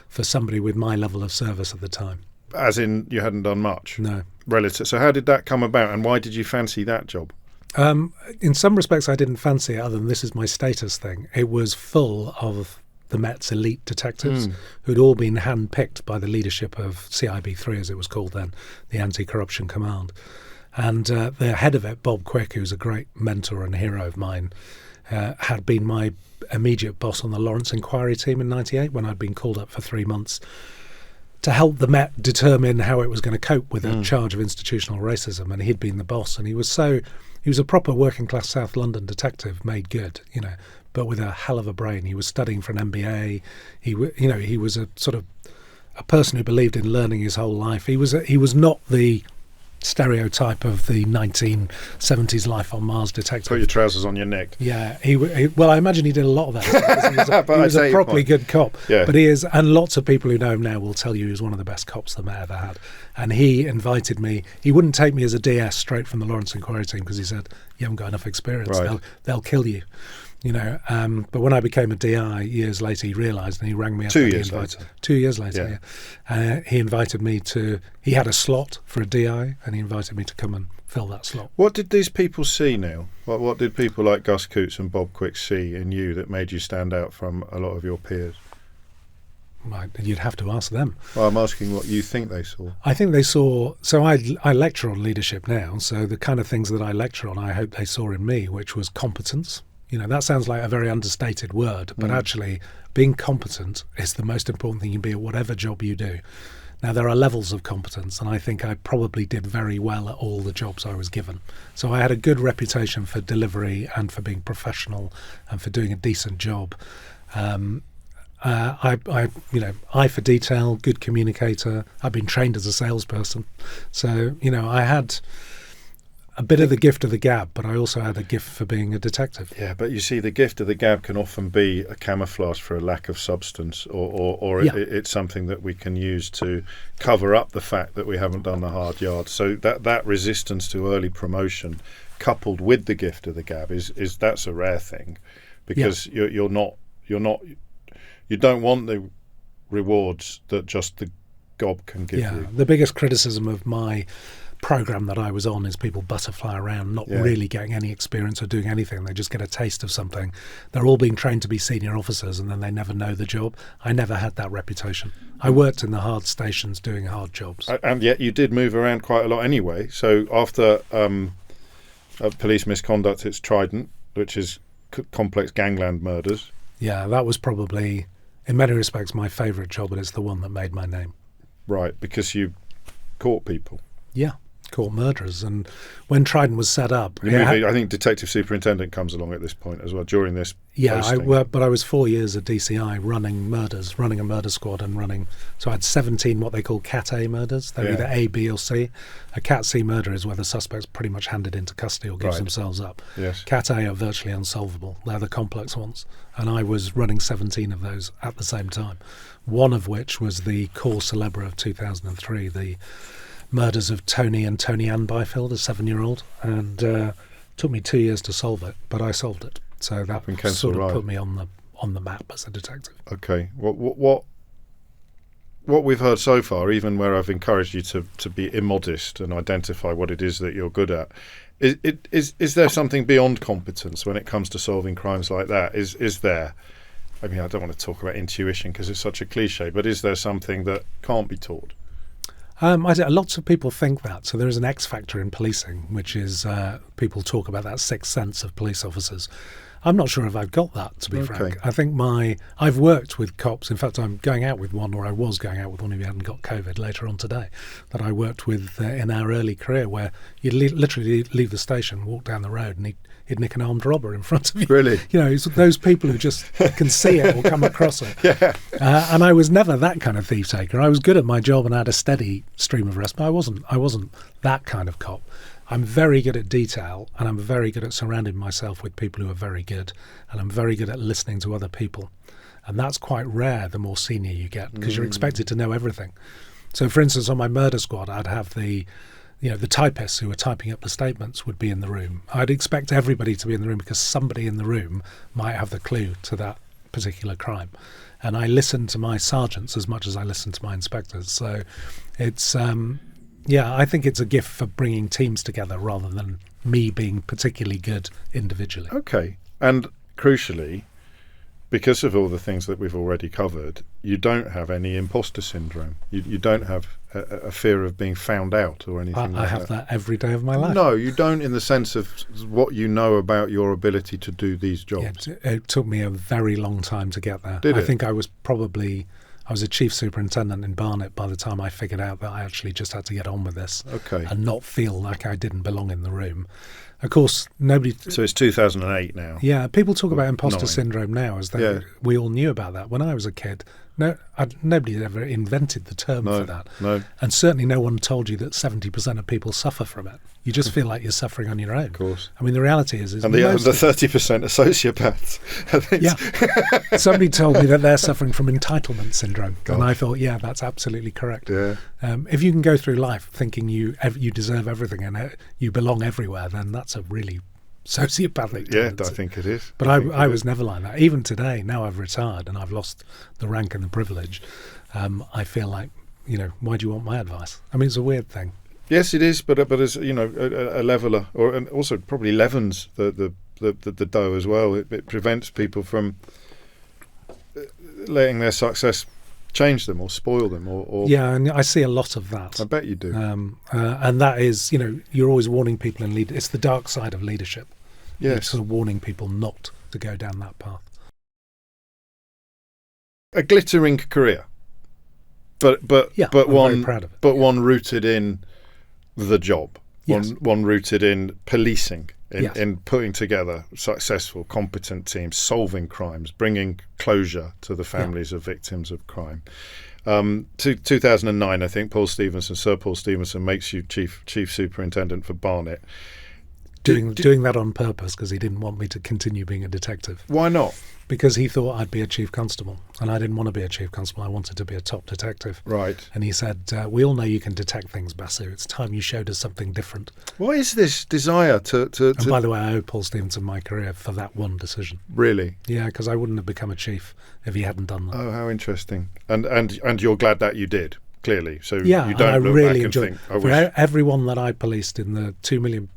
for somebody with my level of service at the time. As in, you hadn't done much. No. Relative. So how did that come about, and why did you fancy that job? In some respects, I didn't fancy it, other than this is my status thing. It was full of the Met's elite detectives who'd all been handpicked by the leadership of CIB3, as it was called then, the Anti-Corruption Command. And the head of it, Bob Quick, who's a great mentor and hero of mine, had been my immediate boss on the Lawrence Inquiry team in '98 when I'd been called up for 3 months to help the Met determine how it was going to cope with a charge of institutional racism. And he'd been the boss, and he was a proper working class South London detective, made good, but with a hell of a brain. He was studying for an MBA. He was a sort of a person who believed in learning his whole life. He was not the stereotype of the 1970s Life on Mars detective. Put your trousers on your neck. Yeah, well, I imagine he did a lot of that. He was a properly good cop. Yeah. But he is, and lots of people who know him now will tell you he was one of the best cops the Met ever had. And he invited me. He wouldn't take me as a DS straight from the Lawrence Inquiry team because he said, you haven't got enough experience. Right. They'll kill you. But when I became a DI years later, he realised, and he rang me up. 2 years later. 2 years later, yeah. He invited me he had a slot for a DI, and he invited me to come and fill that slot. What did these people see, Neil? What did people like Gus Coots and Bob Quick see in you that made you stand out from a lot of your peers? Right, you'd have to ask them. Well, I'm asking what you think they saw. I think they saw... So I lecture on leadership now, so the kind of things that I lecture on, I hope they saw in me, which was competence. That sounds like a very understated word, but actually being competent is the most important thing you can be at whatever job you do. Now, there are levels of competence, and I think I probably did very well at all the jobs I was given. So I had a good reputation for delivery and for being professional and for doing a decent job. Eye for detail, good communicator. I've been trained as a salesperson. So, I had a bit of the gift of the gab, but I also had a gift for being a detective. Yeah, but you see, the gift of the gab can often be a camouflage for a lack of substance, or it's something that we can use to cover up the fact that we haven't done the hard yards. So that resistance to early promotion, coupled with the gift of the gab, that's a rare thing, because you don't want the rewards that just the gob can give you. The biggest criticism of my program that I was on is people butterfly around, not really getting any experience or doing anything. They just get a taste of something. They're all being trained to be senior officers, and then they never know the job. I never had that reputation. I worked in the hard stations doing hard jobs. And yet you did move around quite a lot anyway. So after police misconduct, it's Trident, which is complex gangland murders. Yeah, that was probably, in many respects, my favourite job, and it's the one that made my name. Right, because you caught people. Yeah. Caught murderers. And when Trident was set up, I think Detective Superintendent comes along at this point as well during this posting. But I was 4 years at DCI running a murder squad and so I had 17 what they call Cat A murders. They're either A, B or C. A Cat C murder is where the suspect's pretty much handed into custody or gives themselves up. Yes. Cat A are virtually unsolvable. They're the complex ones, and I was running 17 of those at the same time, one of which was the core celebre of 2003, the murders of Tony and Tony Ann Byfield, a 7-year-old, and took me 2 years to solve it, but I solved it. So that sort of put me on the map as a detective. Okay, what we've heard so far, even where I've encouraged you to be immodest and identify what it is that you're good at, is there something beyond competence when it comes to solving crimes like that? Is there? I mean, I don't want to talk about intuition because it's such a cliche, but is there something that can't be taught? Lots of people think that. So there is an X factor in policing, which is people talk about that sixth sense of police officers. I'm not sure if I've got that, to be frank. I think I've worked with cops. In fact, I'm going out with one, or I was going out with one if you hadn't got COVID later on today, that I worked with in our early career, where you'd literally leave the station, walk down the road, and he'd nick an armed robber in front of you. Really? It's those people who just can see it or come across it. Yeah. And I was never that kind of thief taker. I was good at my job and I had a steady stream of arrests, but I wasn't that kind of cop. I'm very good at detail, and I'm very good at surrounding myself with people who are very good, and I'm very good at listening to other people. And that's quite rare the more senior you get, because you're expected to know everything. So, for instance, on my murder squad, I'd have the typists who were typing up the statements would be in the room. I'd expect everybody to be in the room because somebody in the room might have the clue to that particular crime. And I listen to my sergeants as much as I listen to my inspectors. So it's... Yeah, I think it's a gift for bringing teams together rather than me being particularly good individually. Okay. And crucially, because of all the things that we've already covered, you don't have any imposter syndrome. You don't have a fear of being found out or anything like that. I have that every day of my life. No, you don't, in the sense of what you know about your ability to do these jobs. Yeah, it took me a very long time to get there. Did it? I think I was a chief superintendent in Barnet by the time I figured out that I actually just had to get on with this and not feel like I didn't belong in the room. Of course, nobody... So it's 2008 now. Yeah, people talk about imposter syndrome now as though we all knew about that. When I was a kid, nobody had ever invented the term for that. No. And certainly no one told you that 70% of people suffer from it. You just feel like you're suffering on your own. Of course. I mean, the reality is and the 30% are sociopaths. I think. Yeah. Somebody told me that they're suffering from entitlement syndrome. God. And I thought, yeah, that's absolutely correct. Yeah. If you can go through life thinking you deserve everything and you belong everywhere, then that's a really sociopathic tendency. I think it is. But I was never like that. Even today, now I've retired and I've lost the rank and the privilege, I feel like, why do you want my advice? I mean, it's a weird thing. Yes, it is, but as a leveler, and also probably leavens the dough as well. It prevents people from letting their success change them or spoil them. Or yeah, and I see a lot of that. I bet you do. And that is, you're always warning people in leadership. It's the dark side of leadership. Yes, you're sort of warning people not to go down that path. A glittering career, but I'm one very proud of it. But one rooted in the job. Yes. One rooted in policing, Yes. in putting together successful, competent teams, solving crimes, bringing closure to the families of victims of crime. 2009, I think, Sir Paul Stevenson makes you chief superintendent for Barnet. Doing that on purpose because he didn't want me to continue being a detective. Why not? Because he thought I'd be a chief constable, and I didn't want to be a chief constable. I wanted to be a top detective. Right. And he said, we all know you can detect things, Basu. It's time you showed us something different. What is this desire to... And by the way, I owe Paul Stevenson my career for that one decision. Really? Yeah, because I wouldn't have become a chief if he hadn't done that. Oh, how interesting. And you're glad that you did, clearly. So yeah, you don't I look really back enjoyed and think, it. For everyone that I policed in the 2 million,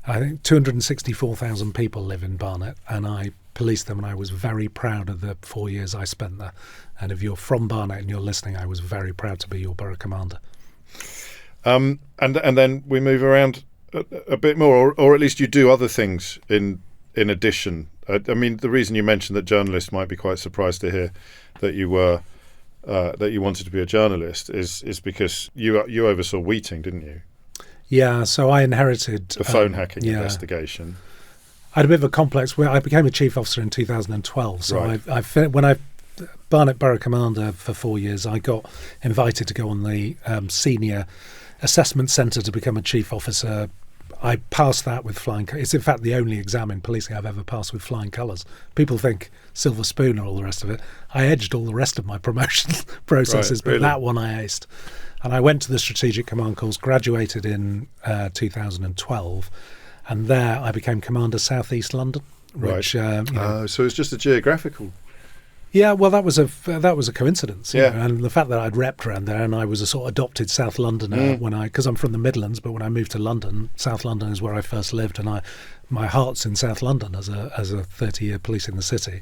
I think 264,000 people live in Barnet, and I policed them, and I was very proud of the 4 years I spent there. And if you're from Barnet and you're listening, I was very proud to be your borough commander. And then we move around a bit more, or at least you do other things in addition. I mean, the reason you mentioned that journalists might be quite surprised to hear that you were that you wanted to be a journalist is because you oversaw Wheating, didn't you? Yeah, so I inherited... The phone hacking investigation. I had a bit of a complex where I became a chief officer in 2012. So right. When I Barnet Borough Commander for 4 years, I got invited to go on the senior assessment centre to become a chief officer. I passed that with flying colours. It's in fact the only exam in policing I've ever passed with flying colours. People think silver spoon and all the rest of it. I edged all the rest of my promotion processes, but that one I aced. And I went to the Strategic Command course, graduated in 2012, and there I became Commander South East London. Which, so it's just a geographical. Yeah, well, that was a coincidence. Yeah, and the fact that I'd repped around there, and I was a sort of adopted South Londoner because I'm from the Midlands, but when I moved to London, South London is where I first lived, and my heart's in South London as a 30-year police in the city.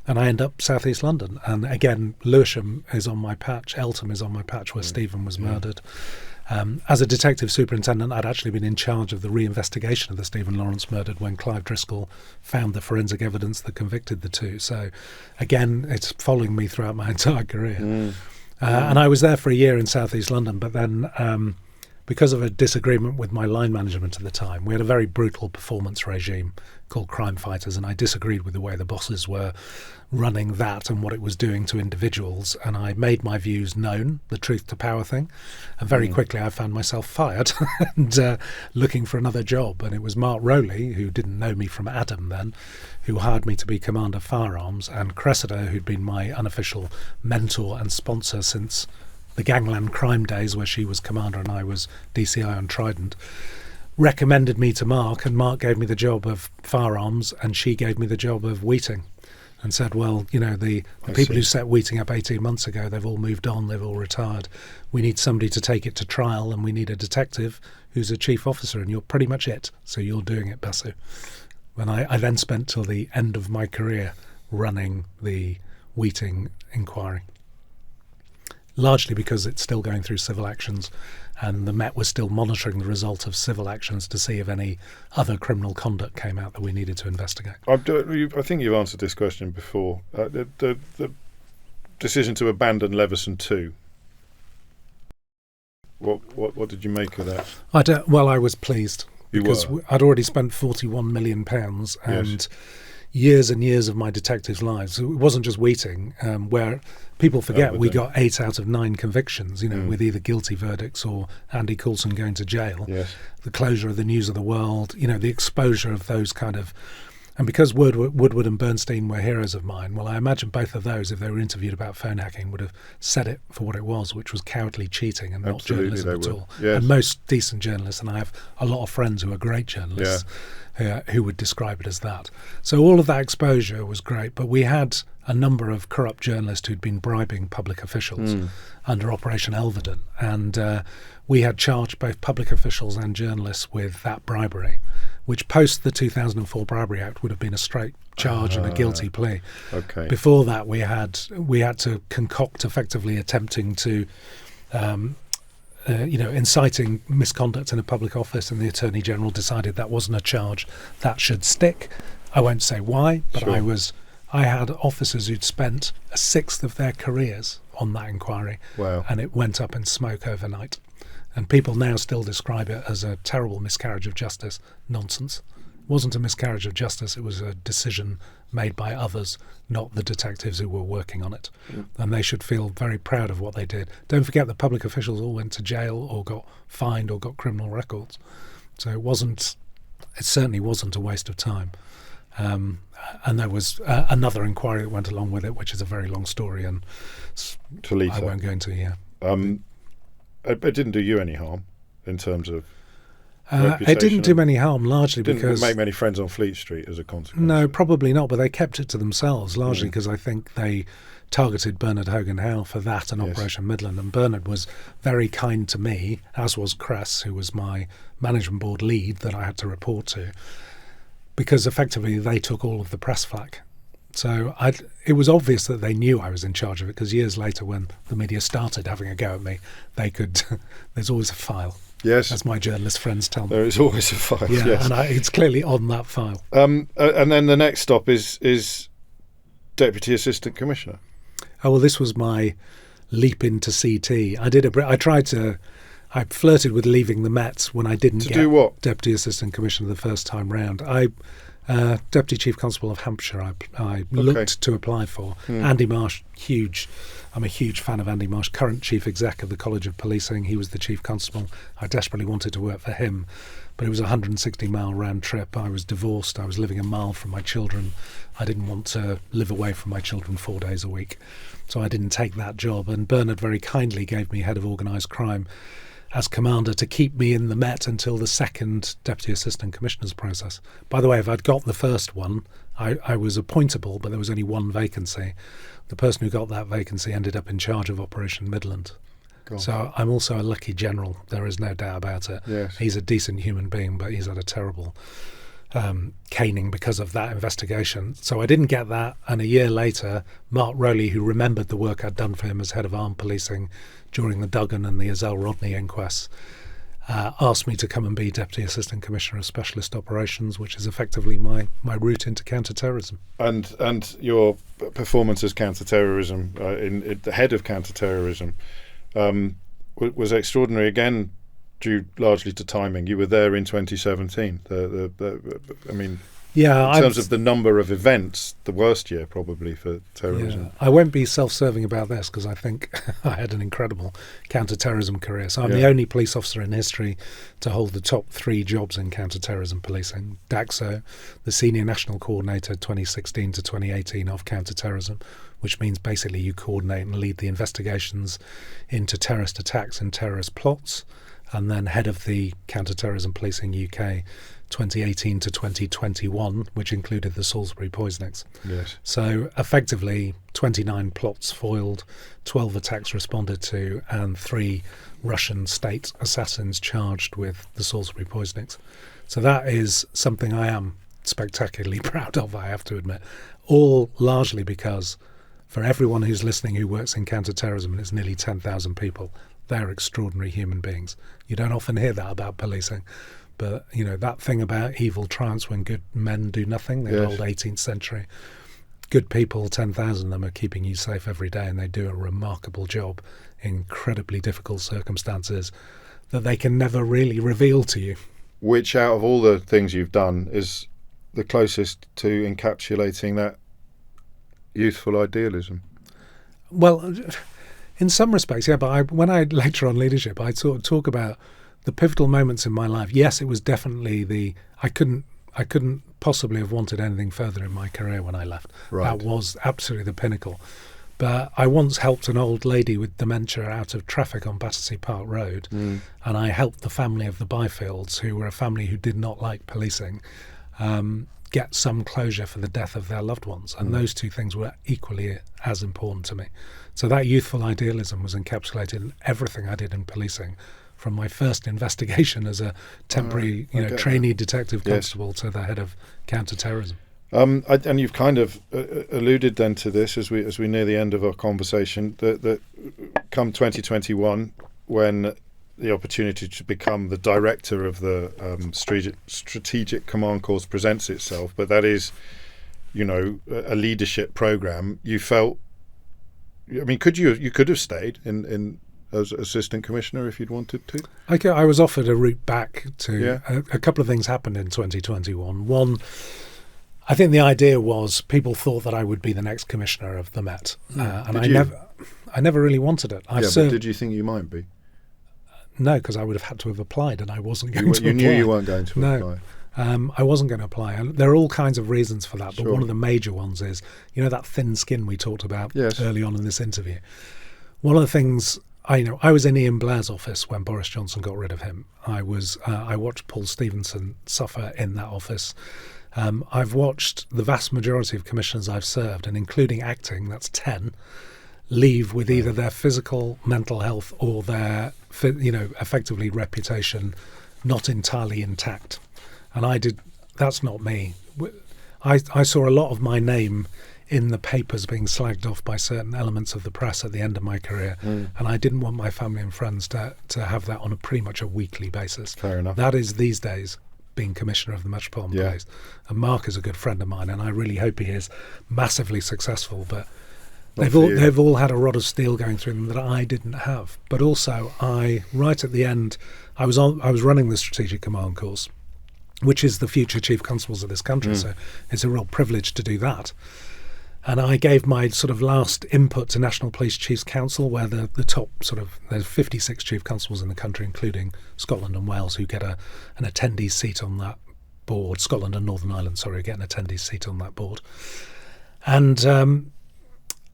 And I end up South East London. And again, Lewisham is on my patch. Eltham is on my patch where Stephen was murdered. As a detective superintendent, I'd actually been in charge of the reinvestigation of the Stephen Lawrence murder when Clive Driscoll found the forensic evidence that convicted the two. So again, it's following me throughout my entire career. And I was there for a year in South East London, but then because of a disagreement with my line management at the time, we had a very brutal performance regime called Crime Fighters, and I disagreed with the way the bosses were running that and what it was doing to individuals, and I made my views known, the truth to power thing, and very quickly I found myself fired and looking for another job. And it was Mark Rowley, who didn't know me from Adam then, who hired me to be Commander Firearms, and Cressida, who'd been my unofficial mentor and sponsor since the Gangland crime days where she was commander and I was DCI on Trident, recommended me to Mark, and Mark gave me the job of Firearms and she gave me the job of Wheating. and said, well, the people who set Wheating up 18 months ago, they've all moved on, they've all retired. We need somebody to take it to trial, and we need a detective who's a chief officer, and you're pretty much it. So you're doing it, Basu. And I then spent till the end of my career running the Wheating inquiry, largely because it's still going through civil actions, and the Met was still monitoring the result of civil actions to see if any other criminal conduct came out that we needed to investigate. I think you've answered this question before. The decision to abandon Leveson 2. What did you make of that? I was pleased. Because I'd already spent £41 million and years and years of my detectives' lives. It wasn't just Wheating, where people forget we got 8 out of 9 convictions, with either guilty verdicts or Andy Coulson going to jail. Yes. The closure of the News of the World, the exposure of those kind of... And because Woodward and Bernstein were heroes of mine, well, I imagine both of those, if they were interviewed about phone hacking, would have said it for what it was, which was cowardly cheating and not journalism at all. Yes. And most decent journalists, and I have a lot of friends who are great journalists, who would describe it as that. So all of that exposure was great, but we had a number of corrupt journalists who'd been bribing public officials under Operation Elvedon, and we had charged both public officials and journalists with that bribery, which post the 2004 Bribery Act would have been a straight charge and a guilty plea. Okay. Before that, we had to concoct effectively attempting to, inciting misconduct in a public office, and the Attorney General decided that wasn't a charge that should stick. I won't say why, but Sure. I had officers who'd spent a sixth of their careers on that inquiry, Wow. and it went up in smoke overnight. And people now still describe it as a terrible miscarriage of justice. Nonsense. It wasn't a miscarriage of justice, it was a decision made by others, not the detectives who were working on it. And they should feel very proud of what they did. Don't forget the public officials all went to jail or got fined or got criminal records. So it certainly wasn't a waste of time. And there was another inquiry that went along with it, which is a very long story, and Toledo. I won't go into it. It didn't do you any harm in terms of It didn't do many harm, largely didn't because... make many friends on Fleet Street as a consequence. No, probably not, but they kept it to themselves, largely because I think they targeted Bernard Hogan-Howe for that and Operation Midland, and Bernard was very kind to me, as was Cress, who was my management board lead that I had to report to, because effectively they took all of the press flak. So it was obvious that they knew I was in charge of it, because years later when the media started having a go at me, they could... there's always a file. Yes. As my journalist friends tell me. There is always a file, yeah, yes. and it's clearly on that file. And then the next stop is Deputy Assistant Commissioner. Oh, well, this was my leap into CT. I flirted with leaving the Met when I didn't get do what? Deputy Assistant Commissioner the first time round. Deputy Chief Constable of Hampshire, I looked to apply for. Andy Marsh, huge. I'm a huge fan of Andy Marsh, current Chief Exec of the College of Policing. He was the Chief Constable. I desperately wanted to work for him, but it was a 160-mile round trip. I was divorced. I was living a mile from my children. I didn't want to live away from my children 4 days a week, so I didn't take that job. And Bernard very kindly gave me Head of Organised Crime as Commander to keep me in the Met until the second Deputy Assistant Commissioner's process. By the way, if I'd got the first one, I was appointable, but there was only one vacancy. The person who got that vacancy ended up in charge of Operation Midland. God. So I'm also a lucky general, there is no doubt about it. Yes. He's a decent human being, but he's had a terrible caning because of that investigation. So I didn't get that, and a year later, Mark Rowley, who remembered the work I'd done for him as Head of Armed Policing during the Duggan and the Azelle Rodney inquests, asked me to come and be Deputy Assistant Commissioner of Specialist Operations, which is effectively my route into counter-terrorism. And your performance as counter-terrorism, in the head of counter-terrorism, was extraordinary, again, due largely to timing. You were there in 2017. In terms of the number of events, the worst year probably for terrorism. Yeah. I won't be self-serving about this because I think I had an incredible counter-terrorism career. So I'm the only police officer in history to hold the top 3 jobs in counter-terrorism policing. DAXO, the Senior National Coordinator 2016 to 2018 of counter-terrorism, which means basically you coordinate and lead the investigations into terrorist attacks and terrorist plots. and then head of the Counter-Terrorism Policing UK 2018 to 2021, which included the Salisbury poisonings. Yes. So effectively 29 plots foiled, 12 attacks responded to, and 3 Russian state assassins charged with the Salisbury poisonings. So that is something I am spectacularly proud of, I have to admit. All largely because for everyone who's listening who works in counter-terrorism, and it's nearly 10,000 people, they're extraordinary human beings. You don't often hear that about policing. But, you know, that thing about evil triumphs when good men do nothing, the old 18th century. Good people, 10,000 of them are keeping you safe every day, and they do a remarkable job in incredibly difficult circumstances that they can never really reveal to you. Which, out of all the things you've done, is the closest to encapsulating that youthful idealism? Well, in some respects, yeah, but when I lecture on leadership, I sort of talk about the pivotal moments in my life. Yes, it was definitely I couldn't possibly have wanted anything further in my career when I left. Right. That was absolutely the pinnacle. But I once helped an old lady with dementia out of traffic on Battersea Park Road, and I helped the family of the Byfields, who were a family who did not like policing, get some closure for the death of their loved ones. And those two things were equally as important to me. So that youthful idealism was encapsulated in everything I did in policing, from my first investigation as a temporary trainee detective constable to the head of counter-terrorism. And you've kind of alluded then to this as we near the end of our conversation, that come 2021, when the opportunity to become the director of the Strategic Command Course presents itself, but that is, you know, a leadership program. You felt, I mean, you could have stayed in as assistant commissioner if you'd wanted to? I was offered a route back to a couple of things happened in 2021. One, I think the idea was people thought that I would be the next commissioner of the Met, and I never really wanted it. But did you think you might be? No, because I would have had to have applied, and I wasn't going to apply. You knew you weren't going to apply. I wasn't going to apply, and there are all kinds of reasons for that. But one of the major ones is, you know, that thin skin we talked about early on in this interview. One of the things. I was in Ian Blair's office when Boris Johnson got rid of him. I watched Paul Stevenson suffer in that office. I've watched the vast majority of commissioners I've served, and including acting, that's 10, leave with either their physical, mental health or their, effectively reputation not entirely intact. And that's not me. I saw a lot of my name in the papers being slagged off by certain elements of the press at the end of my career, and I didn't want my family and friends to have that on pretty much a weekly basis. Fair enough. That is these days being commissioner of the Metropolitan Police, and Mark is a good friend of mine, and I really hope he is massively successful. But they've all had a rod of steel going through them that I didn't have. But also, right at the end, I was running the Strategic Command Course, which is the future chief constables of this country. So it's a real privilege to do that. And I gave my sort of last input to National Police Chiefs Council, where the top there's 56 chief constables in the country, including Scotland and Wales, who get an attendee seat on that board. Scotland and Northern Ireland, get an attendee seat on that board. And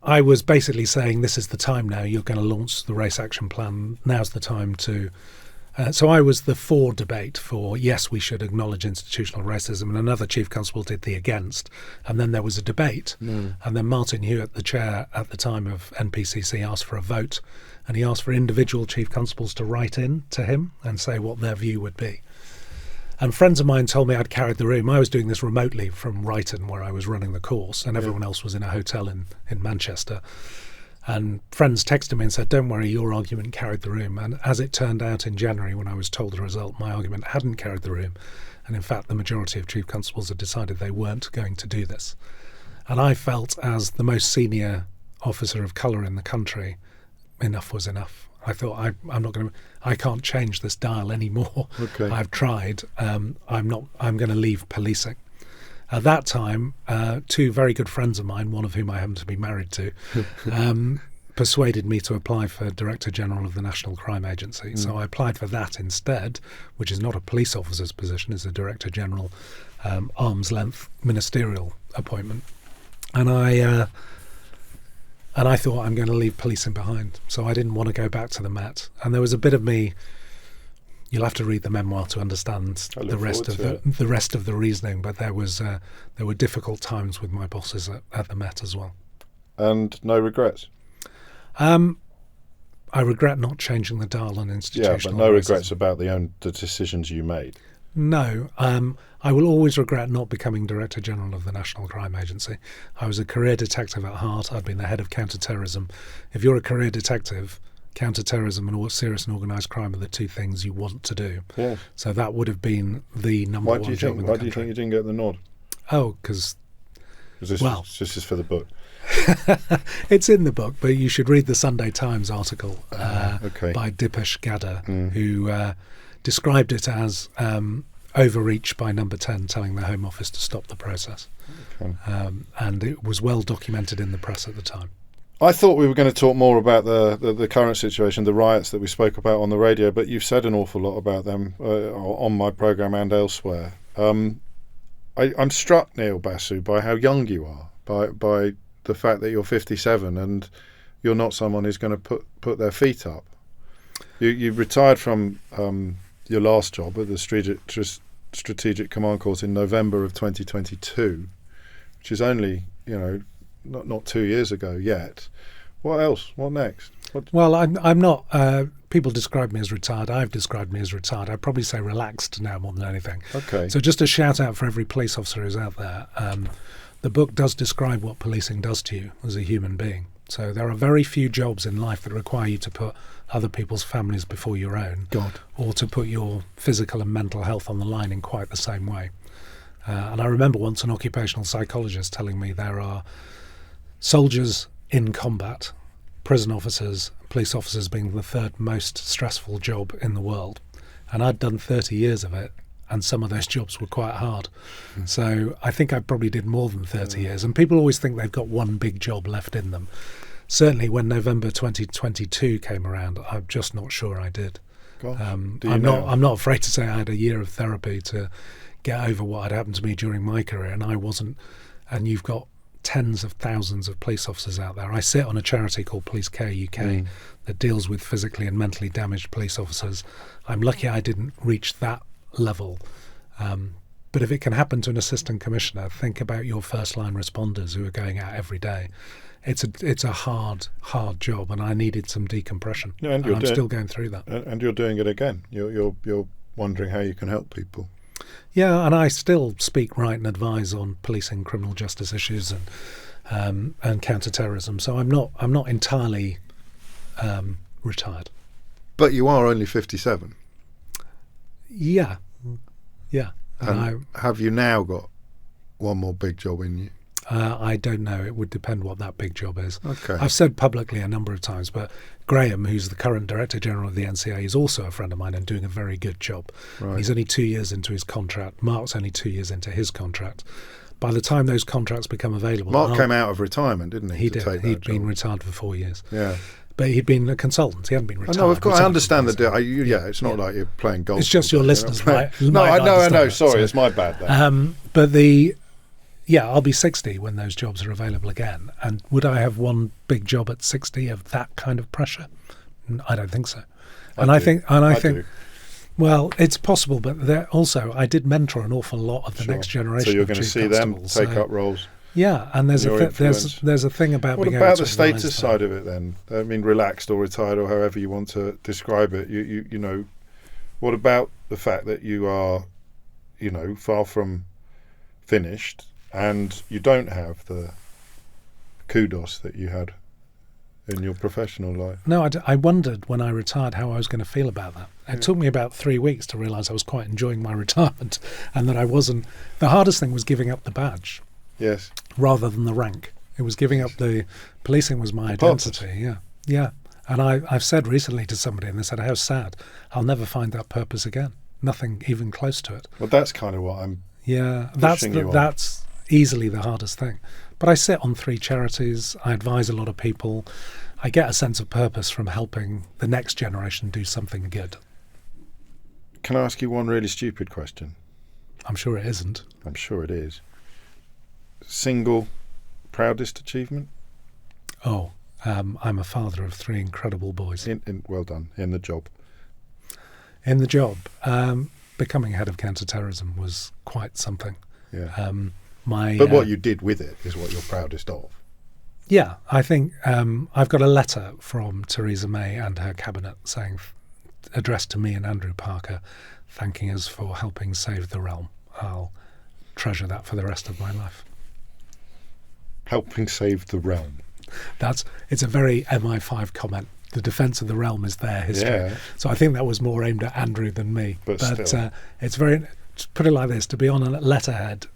I was basically saying, this is the time now. You're going to launch the race action plan. Now's the time to... So I was the for debate for, yes, we should acknowledge institutional racism, and another chief constable did the against. And then there was a debate. And then Martin Hewitt, the chair at the time of NPCC, asked for a vote, and he asked for individual chief constables to write in to him and say what their view would be. And friends of mine told me I'd carried the room. I was doing this remotely from Brighton, where I was running the course, and everyone else was in a hotel in Manchester. And friends texted me and said, don't worry, your argument carried the room. And as it turned out in January, when I was told the result, my argument hadn't carried the room. And in fact, the majority of chief constables had decided they weren't going to do this. And I felt, as the most senior officer of colour in the country, enough was enough. I thought, I can't change this dial anymore. Okay. I've tried. I'm going to leave policing. At that time, two very good friends of mine, one of whom I happen to be married to, persuaded me to apply for Director General of the National Crime Agency. So I applied for that instead, which is not a police officer's position, it's a Director General arm's length ministerial appointment. And I thought, I'm going to leave policing behind. So I didn't want to go back to the Met. And there was a bit of me You'll have to read the memoir to understand the rest of the reasoning. But there were difficult times with my bosses at the Met as well. And no regrets? I regret not changing the dial on institutional racism. Yeah, but no regrets about the decisions you made? No. I will always regret not becoming Director General of the National Crime Agency. I was a career detective at heart. I'd been the head of counter-terrorism. If you're a career detective, counter-terrorism and serious and organised crime are the two things you want to do. Yeah. So that would have been the number one job in the country. Why do you think you didn't get the nod? Oh, because... This is for the book. It's in the book, but you should read the Sunday Times article by Dipesh Gadda, who described it as overreach by Number 10 telling the Home Office to stop the process. Okay. And it was well documented in the press at the time. I thought we were going to talk more about the current situation, the riots that we spoke about on the radio, but you've said an awful lot about them on my programme and elsewhere. I'm struck, Neil Basu, by how young you are, by the fact that you're 57 and you're not someone who's going to put their feet up. You retired from your last job at the Strategic Command Course in November of 2022, which is only, not 2 years ago yet. What else? What next? Well, I'm not. People describe me as retired. I've described me as retired. I'd probably say relaxed now more than anything. Okay. So just a shout out for every police officer who's out there. The book does describe what policing does to you as a human being. So there are very few jobs in life that require you to put other people's families before your own, or to put your physical and mental health on the line in quite the same way. And I remember once an occupational psychologist telling me there are soldiers in combat, prison officers, police officers being the third most stressful job in the world. And I'd done 30 years of it, and some of those jobs were quite hard. So I think I probably did more than 30 years. And people always think they've got one big job left in them. Certainly when November 2022 came around, I'm just not sure I did. I'm not afraid to say I had a year of therapy to get over what had happened to me during my career, and I wasn't. And you've got tens of thousands of police officers out there. I sit on a charity called Police Care UK that deals with physically and mentally damaged police officers. I'm lucky I didn't reach that level. But if it can happen to an assistant commissioner, think about your first line responders who are going out every day. It's a hard job, and I needed some decompression. Yeah, and I'm still going through that. And you're doing it again. You're wondering how you can help people. Yeah, and I still speak, write, and advise on policing, criminal justice issues, and counter-terrorism. So I'm not entirely retired. But you are only 57. Yeah. And have you now got one more big job in you? I don't know. It would depend what that big job is. Okay. I've said publicly a number of times, but Graham, who's the current Director General of the NCA, is also a friend of mine and doing a very good job. Right. He's only 2 years into his contract. Mark's only 2 years into his contract. By the time those contracts become available... Mark came out of retirement, didn't he? He did. He'd been retired for 4 years. Yeah. But he'd been a consultant. He hadn't been retired. No, of course, I understand the deal. It's not like you're playing golf. It's just your listeners might No, I know. Sorry, so, it's my bad there. But I'll be 60 when those jobs are available again. And would I have one big job at 60 of that kind of pressure? I don't think so. I think, well, it's possible, but also I did mentor an awful lot of the next generation. So you're going to see them take up roles. Yeah, and there's a thing about. What about the status side of it then? I mean, relaxed or retired or however you want to describe it. You know, what about the fact that you are, far from finished and you don't have the kudos that you had in your professional life? No, I wondered when I retired how I was going to feel about that. It took me about 3 weeks to realise I was quite enjoying my retirement and that I wasn't. The hardest thing was giving up the badge. Yes. Rather than the rank. It was giving up the policing was my identity. Yeah. And I've said recently to somebody, and they said, how sad. I'll never find that purpose again. Nothing even close to it. Well, that's kind of what I'm that's easily the hardest thing. But I sit on 3 charities. I advise a lot of people. I get a sense of purpose from helping the next generation do something good. Can I ask you one really stupid question? I'm sure it isn't. I'm sure it is. Single proudest achievement? I'm a father of 3 incredible boys. Well done, in the job. in the job. Becoming head of counter-terrorism was quite something. Yeah. But what you did with it is what you're proudest of. Yeah, I think I've got a letter from Theresa May and her cabinet addressed to me and Andrew Parker, thanking us for helping save the realm. I'll treasure that for the rest of my life. Helping save the realm. It's a very MI5 comment. The defence of the realm is their history. Yeah. So I think that was more aimed at Andrew than me. But still. It's very, to put it like this, to be on a letterhead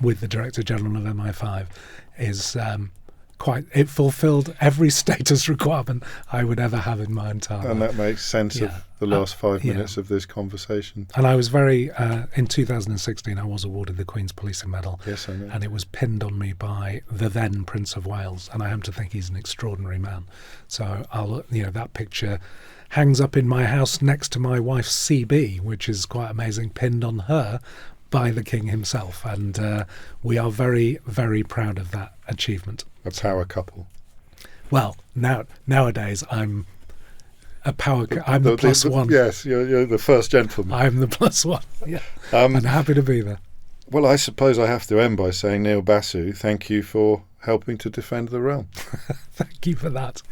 with the Director General of MI5 is it fulfilled every status requirement I would ever have in my entire life. And that makes sense of the last 5 minutes of this conversation. And I was in 2016, I was awarded the Queen's Policing Medal. Yes, I know. And it was pinned on me by the then Prince of Wales. And I happen to think he's an extraordinary man. So that picture hangs up in my house next to my wife's CB, which is quite amazing, pinned on her by the King himself. And we are very, very proud of that achievement. A power couple. Well, nowadays I'm I'm the plus one. Yes, you're the first gentleman. I'm the plus one. Yeah, I'm happy to be there. Well, I suppose I have to end by saying, Neil Basu, thank you for helping to defend the realm. Thank you for that.